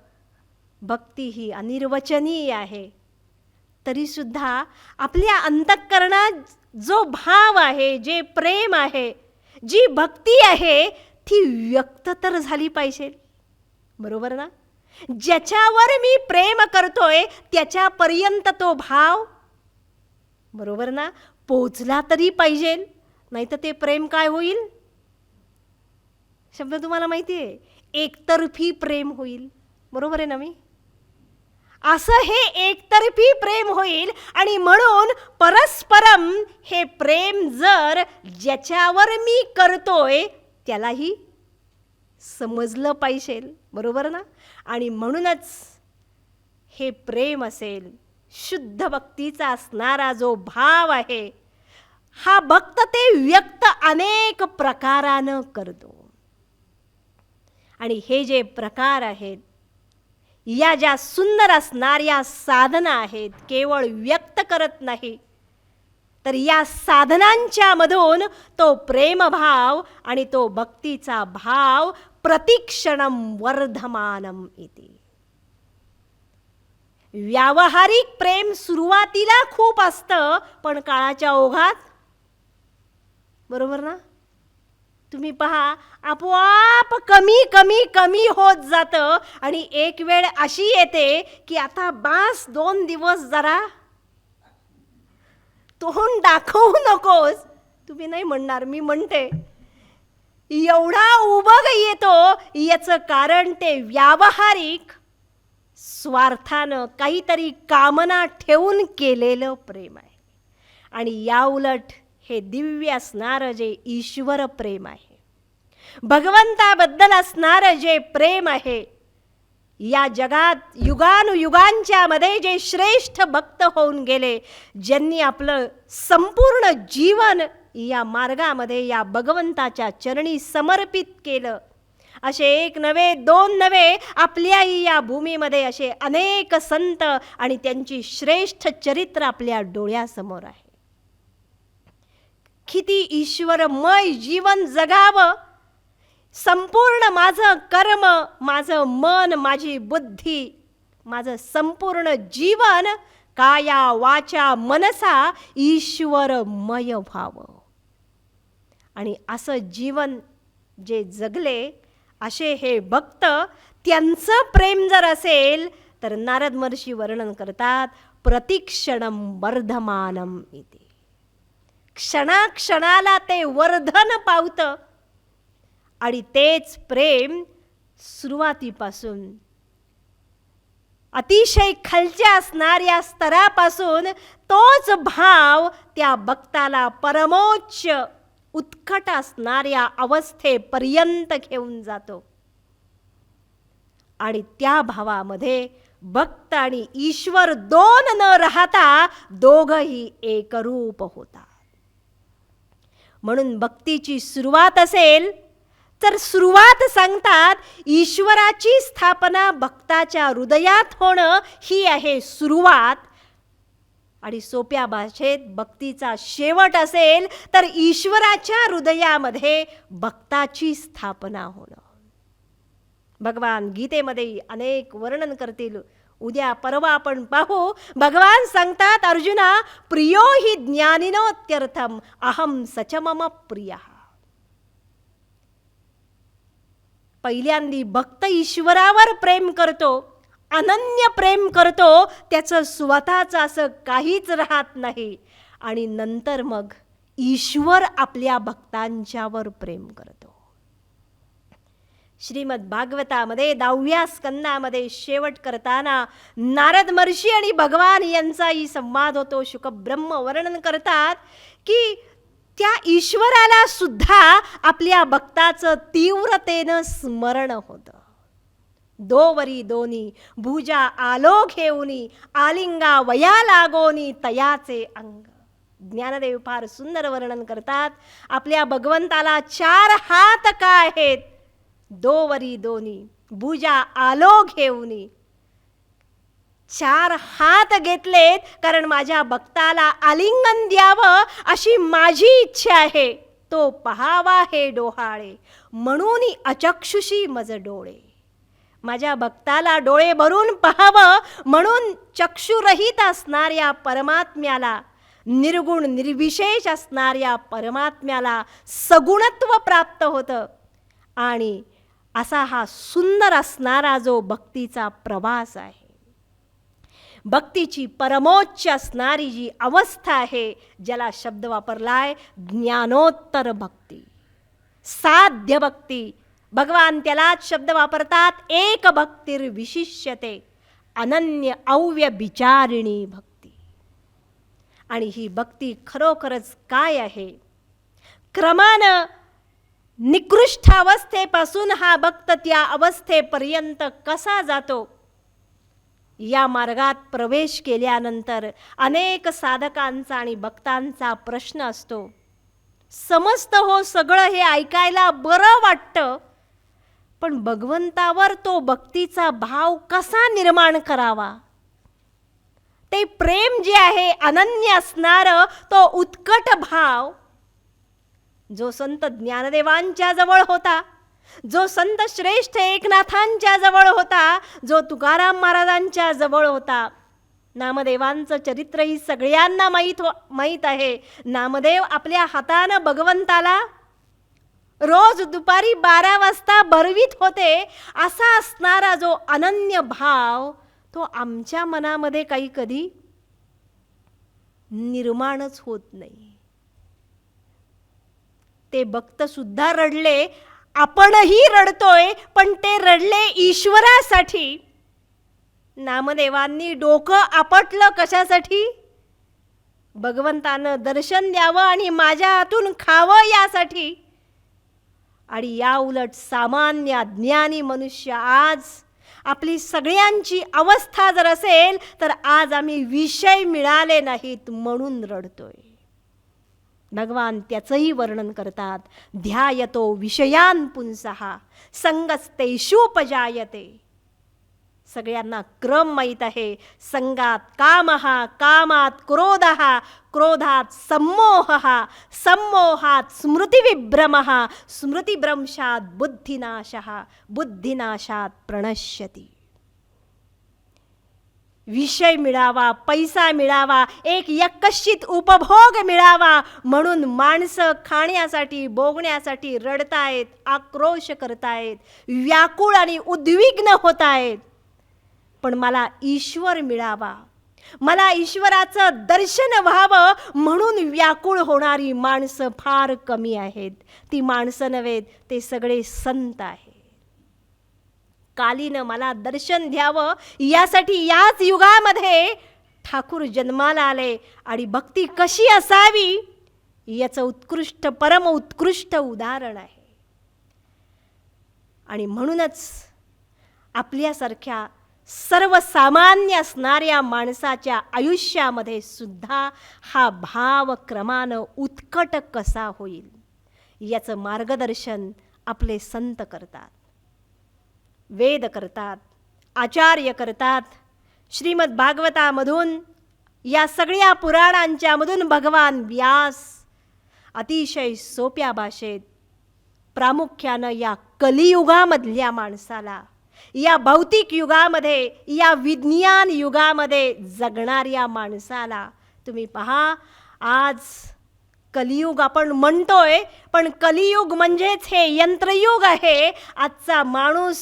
भक्ती ही अनिर्वचनीय आहे, तरी सुद्धा आपल्या अंतःकरणात जो भाव आहे, जे प्रेम आहे, जी भक्ती आहे, ती व्यक्त तर झाली पाहिजे. बरोबर ना? ज्याच्यावर मी प्रेम करतोय त्याच्यापर्यंत तो भाव, बरोबर ना, पोचला तरी पाहिजे. नाही तर ते प्रेम काय होईल? शब्द तुम्हाला माहिती आहे, एकतर्फी प्रेम होईल. बरोबर आहे ना? मी असं हे एकतर्फी प्रेम होईल. आणि म्हणून परस्परम हे प्रेम जर ज्याच्यावर मी करतोय त्यालाही समजलं पाहिजे. बरोबर ना? आणि म्हणूनच हे प्रेम असेल, शुद्ध भक्तीचा असणारा जो भाव आहे, हा भक्त ते व्यक्त अनेक प्रकारानं करतो. आणि हे जे प्रकार आहेत, या ज्या सुंदर असणाऱ्या साधना आहेत, केवळ व्यक्त करत नाही, तर या साधनांच्या मधून तो प्रेमभाव आणि तो भक्तीचा भाव प्रतिक्षणम वर्धमानम इति. व्यावहारिक प्रेम सुरुवातीला खूप असतं, पण काळाच्या ओघात बरोबर ना? तुम्ही पहा, आपोआप कमी कमी कमी होत जातं आणि एक वेळ अशी येते की आता बास 2 दिवस जरा तोंड दाखवू नकोस. तुम्ही नाही म्हणणार, मी म्हणते. एवढा उबग येतो, याचं कारण ते व्यावहारिक स्वार्थानं काहीतरी कामना ठेवून केलेलं प्रेम आहे. आणि याउलट हे दिव्य असणारं जे ईश्वर प्रेम आहे, भगवंताबद्दल असणारं जे प्रेम आहे, या जगात युगानुयुगांच्या मध्ये जे श्रेष्ठ भक्त होऊन गेले, ज्यांनी आपलं संपूर्ण जीवन या मार्गामध्ये या भगवंताच्या चरणी समर्पित केलं, असे 1 नव्हे 2 नव्हे, आपल्याही या भूमीमध्ये असे अनेक संत आणि त्यांची श्रेष्ठ चरित्र आपल्या डोळ्यासमोर आहे. किती ईश्वरमय जीवन जगावं, संपूर्ण माझं कर्म, माझं मन, माझी बुद्धी, माझं संपूर्ण जीवन काया वाचा मनसा ईश्वरमय व्हावं. आणि असं जीवन जे जगले असे हे भक्त, त्यांचं प्रेम जर असेल तर नारद महर्षी वर्णन करतात, प्रतिक्षणम वर्धमानम इति. क्षणाक्षणाला ते वर्धन पावतं. आणि तेच प्रेम सुरुवातीपासून अतिशय खालच्या असणाऱ्या स्तरापासून तोच भाव त्या भक्ताला परमोच्च उत्कट असणाऱ्या अवस्थेपर्यंत घेऊन जातो. आणि त्या भावामध्ये भक्त आणि ईश्वर 2 न राहता दोघही एकरूप होतात. म्हणून भक्तीची सुरुवात असेल तर सुरुवात सांगतात, ईश्वराची स्थापना भक्ताच्या हृदयात होणं ही आहे सुरुवात. आणि सोप्या भाषेत भक्तीचा शेवट असेल तर ईश्वराच्या हृदयामध्ये भक्ताची स्थापना होणं. भगवान गीतेमध्ये अनेक वर्णन करतील. उद्या परवा आपण पाहू. भगवान सांगतात, अर्जुना, प्रियो हि ज्ञानिनोत्यर्थम अहम सच मम प्रियः. पहिल्यांदी भक्त ईश्वरावर प्रेम करतो, अनन्य प्रेम करतो, त्याचं स्वतःचं असं काहीच राहत नाही. आणि नंतर मग ईश्वर आपल्या भक्तांच्यावर प्रेम करतो. श्रीमद भागवतामध्ये 10व्या स्कंदामध्ये शेवट करताना नारद महर्षी आणि भगवान यांचाही संवाद होतो. शुकब्रह्म वर्णन करतात की त्या ईश्वराला सुद्धा आपल्या भक्ताचं तीव्रतेनं स्मरण होतं. दोवरी दोनी भुजा आलो घेऊनी, आलिंगा वया लागोनी तयाचे अंग. ज्ञानदेव फार सुंदर वर्णन करतात. आपल्या भगवंताला 4 हात का आहेत? दोवरी दोनी भुजा आलो घेऊनी. 4 हात घेतलेत कारण माझ्या भक्ताला आलिंगन द्यावं अशी माझी इच्छा आहे. तो पहावा हे डोहाळे, म्हणून अचक्षुषी मज डोळे. माझ्या भक्ताला डोळे भरून पहावं म्हणून चक्षुरहित असणाऱ्या परमात्म्याला, निर्गुण निर्विशेष असणाऱ्या परमात्म्याला सगुणत्व प्राप्त होतं. आणि असा हा सुंदर असणारा जो भक्तीचा प्रवास आहे, भक्तीची परमोच्च असणारी जी अवस्था आहे, ज्याला शब्द वापरलाय ज्ञानोत्तर भक्ती, साध्य भक्ती. भगवान त्यालाच शब्द वापरतात, एक भक्तीर विशिष्यते, अनन्य अव्यभिचारिणी भक्ती. आणि ही भक्ती खरोखरच काय आहे? क्रमानं निकृष्ट अवस्थेपासून हा भक्त त्या अवस्थेपर्यंत कसा जातो? या मार्गात प्रवेश केल्यानंतर अनेक साधकांचा आणि भक्तांचा प्रश्न असतो. समजतं हो सगळं, हे ऐकायला बरं वाटतं, पण भगवंतावर तो भक्तीचा भाव कसा निर्माण करावा? ते प्रेम जे आहे अनन्य असणारं, तो उत्कट भाव जो संत ज्ञानदेवांच्या जवळ होता, जो संत श्रेष्ठ एकनाथांच्या जवळ होता, जो तुकाराम महाराजांच्या जवळ होता, नामदेवांचं चरित्रही सगळ्यांना माहीत आहे. नामदेव आपल्या हातानं भगवंताला रोज दुपारी 12 वाजता भरवीत होते. असा असणारा जो अनन्य भाव तो आमच्या मनामध्ये काही कधी निर्माणच होत नाही. ते भक्त सुद्धा रडले, आपणही रडतोय, पण ते रडले ईश्वरासाठी. नामदेवांनी डोकं आपटलं कशासाठी? भगवंतानं दर्शन द्यावं आणि माझ्या हातून खावं यासाठी. आणि या उलट सामान्य अज्ञानी मनुष्य आज आपली सगळ्यांची अवस्था जर असेल तर आज आम्ही विषय मिळाले नाहीत म्हणून रडतोय. भगवान त्याचंही वर्णन करतात. ध्यायतो विषयान पुंसः संगस्तेषुपजायते. सगळ्यांना क्रम माहीत आहे. संगात कामः, कामात क्रोधः, क्रोधात सम्मोहः, सम्मोहात स्मृतिविभ्रमः, स्मृतिभ्रंशात बुद्धिनाशः, बुद्धिनाशात प्रणश्यति. विषय मिळावा, पैसा मिळावा, एक यक्कश्चित उपभोग मिळावा म्हणून माणसं खाण्यासाठी भोगण्यासाठी रडतायत, आक्रोश करतायत, व्याकुळ आणि उद्विग्न होतायत. पण मला ईश्वर मिळावा, मला ईश्वराचं दर्शन व्हावं म्हणून व्याकुळ होणारी माणसं फार कमी आहेत. ती माणसं नव्हेत, ते सगळे संत आहेत. कालीनं मला दर्शन द्यावं यासाठी याच युगामध्ये ठाकूर जन्माला आले. आणि भक्ती कशी असावी याचं उत्कृष्ट, परम उत्कृष्ट उदाहरण आहे. आणि म्हणूनच आपल्यासारख्या सर्वसामान्य असणाऱ्या माणसाच्या आयुष्यामध्ये सुद्धा हा भाव क्रमानं उत्कट कसा होईल याचं मार्गदर्शन आपले संत करतात, वेद करतात, आचार्य करतात. श्रीमद भागवतामधून, या सगळ्या पुराणांच्यामधून भगवान व्यास अतिशय सोप्या भाषेत प्रामुख्यानं या कलियुगामधल्या माणसाला, या भौतिक युगामध्ये, या विज्ञान युगामध्ये जगणाऱ्या माणसाला, तुम्ही पहा आज कलियुग आपण म्हणतोय, पण कलियुग म्हणजेच हे यंत्रयुग आहे. आजचा माणूस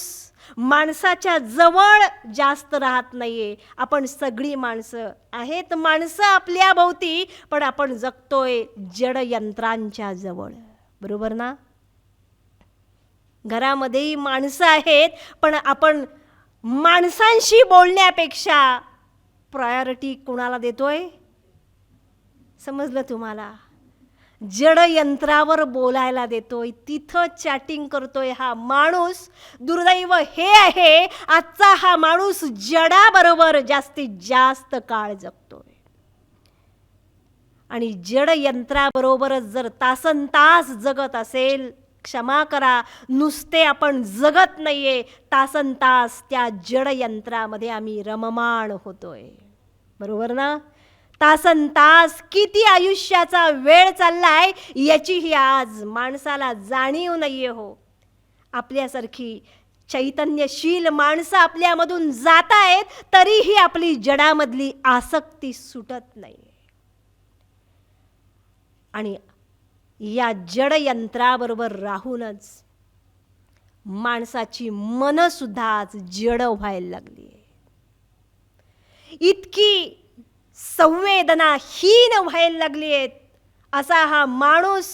माणसाच्या जवळ जास्त राहत नाहीये. आपण सगळी माणसं आहेत, माणसं आपल्या भोवती, पण आपण जगतोय जड यंत्रांच्या जवळ. बरोबर ना? घरामध्येही माणसं आहेत, पण आपण माणसांशी बोलण्यापेक्षा प्रायोरिटी कुणाला देतोय? समजलं तुम्हाला? जड यंत्रावर बोलायला देतोय, तिथं चॅटिंग करतोय हा माणूस. दुर्दैव हे आहे, आजचा हा माणूस जडाबरोबर जास्तीत जास्त काळ जगतोय. आणि जड यंत्राबरोबरच जर तासनतास जगत असेल, क्षमा करा, नुसते आपण जगत नाहीये, तासनतास त्या जड यंत्रामध्ये आम्ही रममाण होतोय. बरोबर ना? तासनतास किती आयुष्याचा वेळ चाललाय याचीही आज माणसाला जाणीव नाहीये हो. आपल्यासारखी चैतन्यशील माणसं आपल्यामधून जात आहेत, तरीही आपली जडामधली आसक्ती सुटत नाही. आणि या जड यंत्राबरोबर राहूनच माणसाची मन सुद्धा आज जड व्हायला लागली. इतकी संवेदनाहीन व्हायला लागली आहेत. असा हा माणूस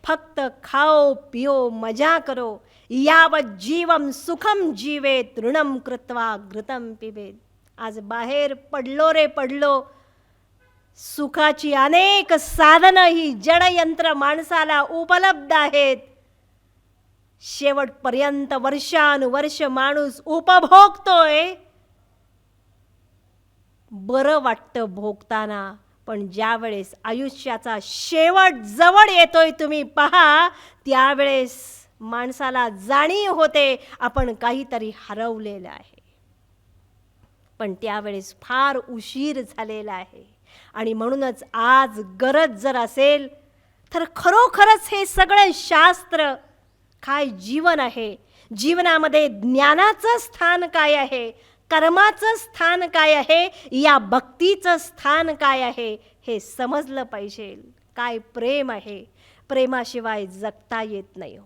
फक्त खाओ पिओ मजा करो, यावत जीवम सुखम जीवेत ऋणम कृत्वा घृतम पिबेत. आज बाहेर पडलो रे पडलो, सुखाची अनेक साधनं ही जडयंत्र माणसाला उपलब्ध आहेत. शेवटपर्यंत वर्षानुवर्ष माणूस उपभोगतोय. बरं वाटतं भोगताना, पण ज्या वेळेस आयुष्याचा शेवट जवळ येतोय तुम्ही पहा, त्यावेळेस माणसाला जाणीव होते आपण काहीतरी हरवलेलं आहे. पण त्यावेळेस फार उशीर झालेला आहे. आणि म्हणूनच आज गरज जर असेल तर खरोखरच हे सगळं शास्त्र काय जीवन आहे, जीवनामध्ये ज्ञानाचं स्थान काय आहे, कर्माचं स्थान काय आहे, या भक्तीचं स्थान काय आहे हे समजलं पाहिजे. काय प्रेम आहे, प्रेमाशिवाय जगता येत नाही हो.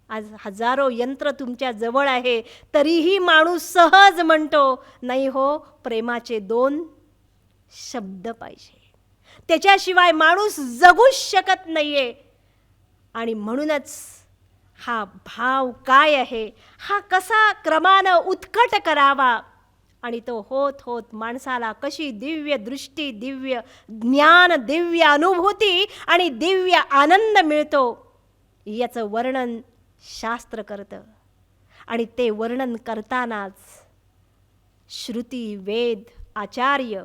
आज हजारो यंत्र तुमच्या जवळ आहे, तरीही माणूस सहज म्हणतो नाही हो, प्रेमाचे 2 शब्द पाहिजे, त्याच्याशिवाय माणूस जगूच शकत नाहीये. आणि म्हणूनच हा भाव काय आहे, हा कसा क्रमानं उत्कट करावा, आणि तो होत होत माणसाला कशी दिव्य दृष्टी, दिव्य ज्ञान, दिव्य अनुभूती आणि दिव्य आनंद मिळतो, याचं वर्णन शास्त्र करतं. आणि ते वर्णन करतानाच श्रुती, वेद, आचार्य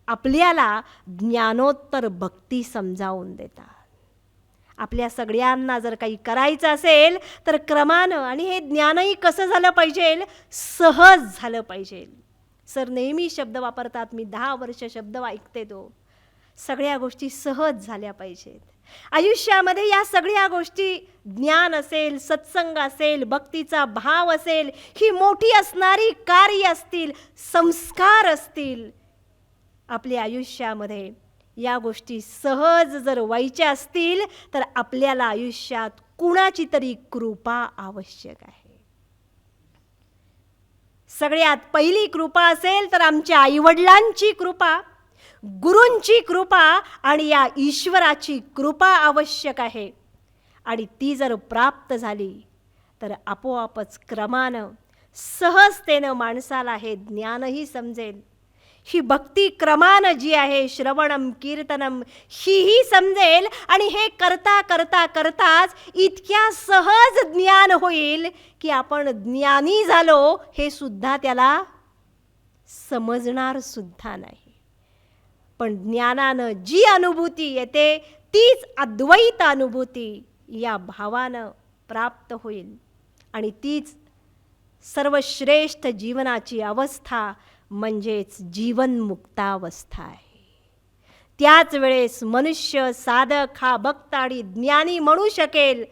आपल्याला ज्ञानोत्तर भक्ती समजावून देतात. आपल्या सगळ्यांना जर काही करायचं असेल तर क्रमानं, आणि हे ज्ञानही कसं झालं पाहिजे, सहज झालं पाहिजे. सर नेहमी शब्द वापरतात, मी 10 वर्ष शब्द ऐकते, तो सगळ्या गोष्टी सहज झाल्या पाहिजेत. आयुष्यामध्ये या सगळ्या गोष्टी, ज्ञान असेल, सत्संग असेल, भक्तीचा भाव असेल, ही मोठी असणारी कार्य असतील, संस्कार असतील, आपल्या आयुष्यामध्ये या गोष्टी सहज जर व्हायच्या असतील तर आपल्याला आयुष्यात कुणाची तरी कृपा आवश्यक आहे. सगळ्यात पहिली कृपा असेल तर आमच्या आईवडिलांची कृपा, गुरूंची कृपा आणि या ईश्वराची कृपा आवश्यक आहे. आणि ती जर प्राप्त झाली तर आपोआपच क्रमानं, सहजतेनं माणसाला हे ज्ञानही समजेल. ही भक्ती क्रमानं जी आहे, श्रवणम कीर्तनम, हीही समजेल. आणि हे करता करता करताच इतक्या सहज ज्ञान होईल की आपण ज्ञानी झालो हे सुद्धा त्याला समजणार सुद्धा नाही. पण ज्ञानानं जी अनुभूती येते तीच अद्वैत अनुभूती या भावानं प्राप्त होईल. आणि तीच सर्वश्रेष्ठ जीवनाची अवस्था म्हणजेच जीवनमुक्तावस्था आहे. त्याच वेळेस मनुष्य, साधक हा भक्त आणि ज्ञानी म्हणू शकेल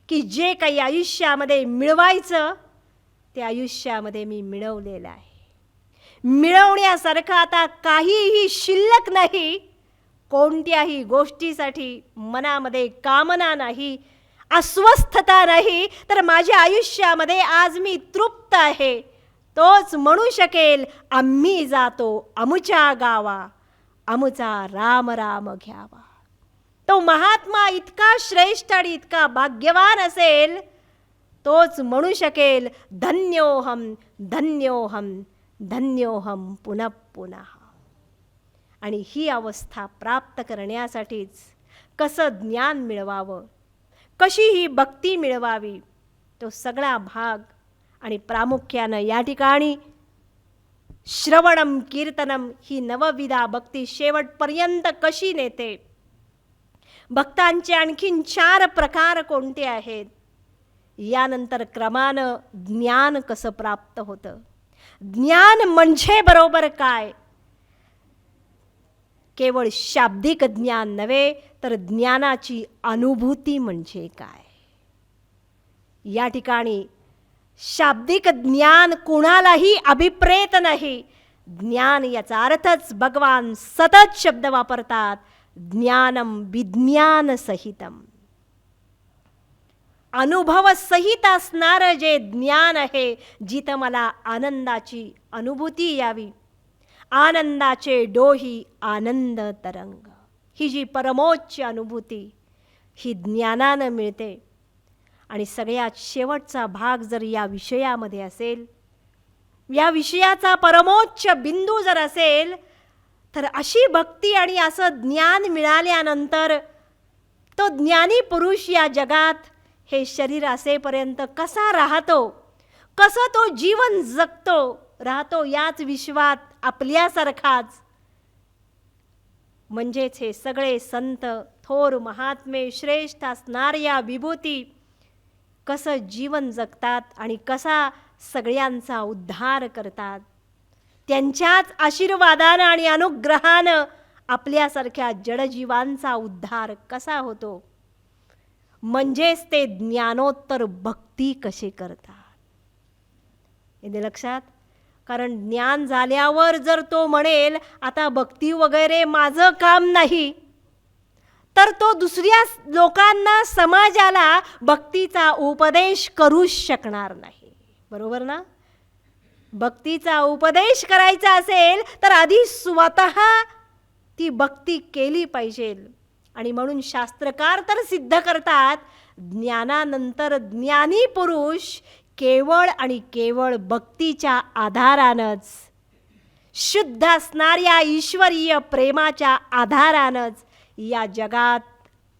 की जे काही आयुष्यामध्ये मिळवायचं ते आयुष्यामध्ये मी मिळवलेलं आहे. मिळवण्यासारखं आता काहीही शिल्लक नाही. कोणत्याही गोष्टीसाठी मनामध्ये कामना नाही, अस्वस्थता नाही, तर माझ्या आयुष्यामध्ये आज मी तृप्त आहे. तोच म्हणू शकेल, आम्ही जातो अमुच्या गावा, अमुचा राम राम घ्यावा. तो महात्मा इतका श्रेष्ठ आणि इतका भाग्यवान असेल, तोच म्हणू शकेल, धन्योहम धन्योहम धन्योहम पुनः पुनः. आणि ही अवस्था प्राप्त करण्यासाठीच कसं ज्ञान मिळवावं, कशी ही भक्ती मिळवावी, तो सगळा भाग. आणि प्रामुख्यानं या ठिकाणी श्रवणम कीर्तनम ही नवविधा भक्ती शेवटपर्यंत कशी नेते, भक्तांचे आणखीन 4 प्रकार कोणते आहेत, यानंतर क्रमानं ज्ञान कसं प्राप्त होतं. ज्ञान म्हणजे बरोबर काय, केवळ शाब्दिक ज्ञान नव्हे तर ज्ञानाची अनुभूती म्हणजे काय. या ठिकाणी शाब्दिक ज्ञान कुणालाही अभिप्रेत नाही. ज्ञान याचा अर्थच भगवान सतत शब्द वापरतात, ज्ञानम विज्ञान सहितम. अनुभव सहित असणारं जे ज्ञान आहे, जिथं मला आनंदाची अनुभूती यावी, आनंदाचे डोही आनंद तरंग, ही जी परमोच्च अनुभूती ही ज्ञानानं मिळते. आणि सगळ्यात शेवटचा भाग जर या विषयामध्ये असेल, या विषयाचा परमोच्च बिंदू जर असेल, तर अशी भक्ती आणि असं ज्ञान मिळाल्यानंतर तो ज्ञानी पुरुष या जगात हे शरीर असेपर्यंत कसा राहतो, कसं तो जीवन जगतो, राहतो याच विश्वात आपल्यासारखाच. म्हणजेच हे सगळे संत, थोर महात्मे, श्रेष्ठ असणाऱ्या विभूती कसं जीवन जगतात आणि कसा सगळ्यांचा उद्धार करतात. त्यांच्याच आशीर्वादानं आणि अनुग्रहानं आपल्यासारख्या जडजीवांचा उद्धार कसा होतो, म्हणजेच ते ज्ञानोत्तर भक्ती कसे करतात. हे लक्षात. कारण ज्ञान झाल्यावर जर तो म्हणेल आता भक्ती वगैरे माझं काम नाही, तर तो दुसऱ्या लोकांना, समाजाला भक्तीचा उपदेश करूच शकणार नाही. बरोबर ना? भक्तीचा उपदेश करायचा असेल तर आधी स्वतः ती भक्ती केली पाहिजे. आणि म्हणून शास्त्रकार तर सिद्ध करतात, ज्ञानानंतर ज्ञानी पुरुष केवळ आणि केवळ भक्तीच्या आधारानंच, शुद्ध असणाऱ्या ईश्वरीय प्रेमाच्या आधारानंच या जगात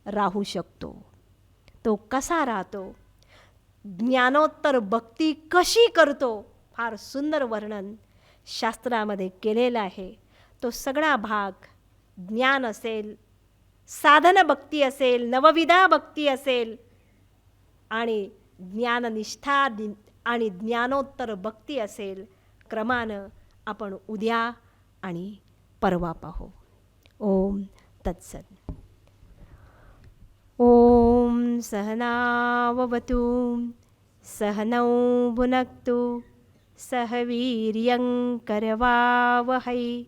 राहू शकतो. तो कसा राहतो, ज्ञानोत्तर भक्ती कशी करतो, फार सुंदर वर्णन शास्त्रामध्ये केलेलं आहे. तो सगळा भाग, ज्ञान असेल, साधन भक्ती असेल, नवविधा भक्ती असेल आणि ज्ञाननिष्ठा आणि ज्ञानोत्तर भक्ती असेल, क्रमानं आपण उद्या आणि परवा पाहू. ओम तत्सत्. ओम सहनाववतु सहनौ भुनक्तु सह वीर्यं करवावहै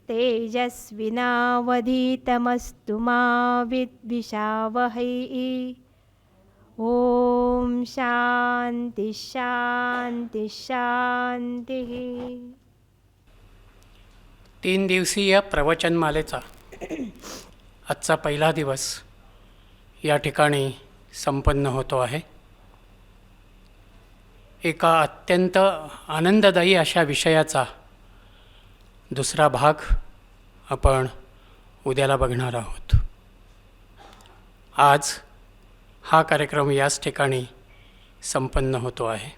तेजस्विनावधीतमस्तु मा विद्विषावहै. ओम शांती शांती शांती. 3 दिवसीय प्रवचनमालेचा आजचा पहिला दिवस या ठिकाणी संपन्न होतो आहे. एका अत्यंत आनंददायी अशा विषयाचा दुसरा भाग आपण उद्याला बघणार आहोत. आज हा कार्यक्रम याच ठिकाणी संपन्न होतो आहे.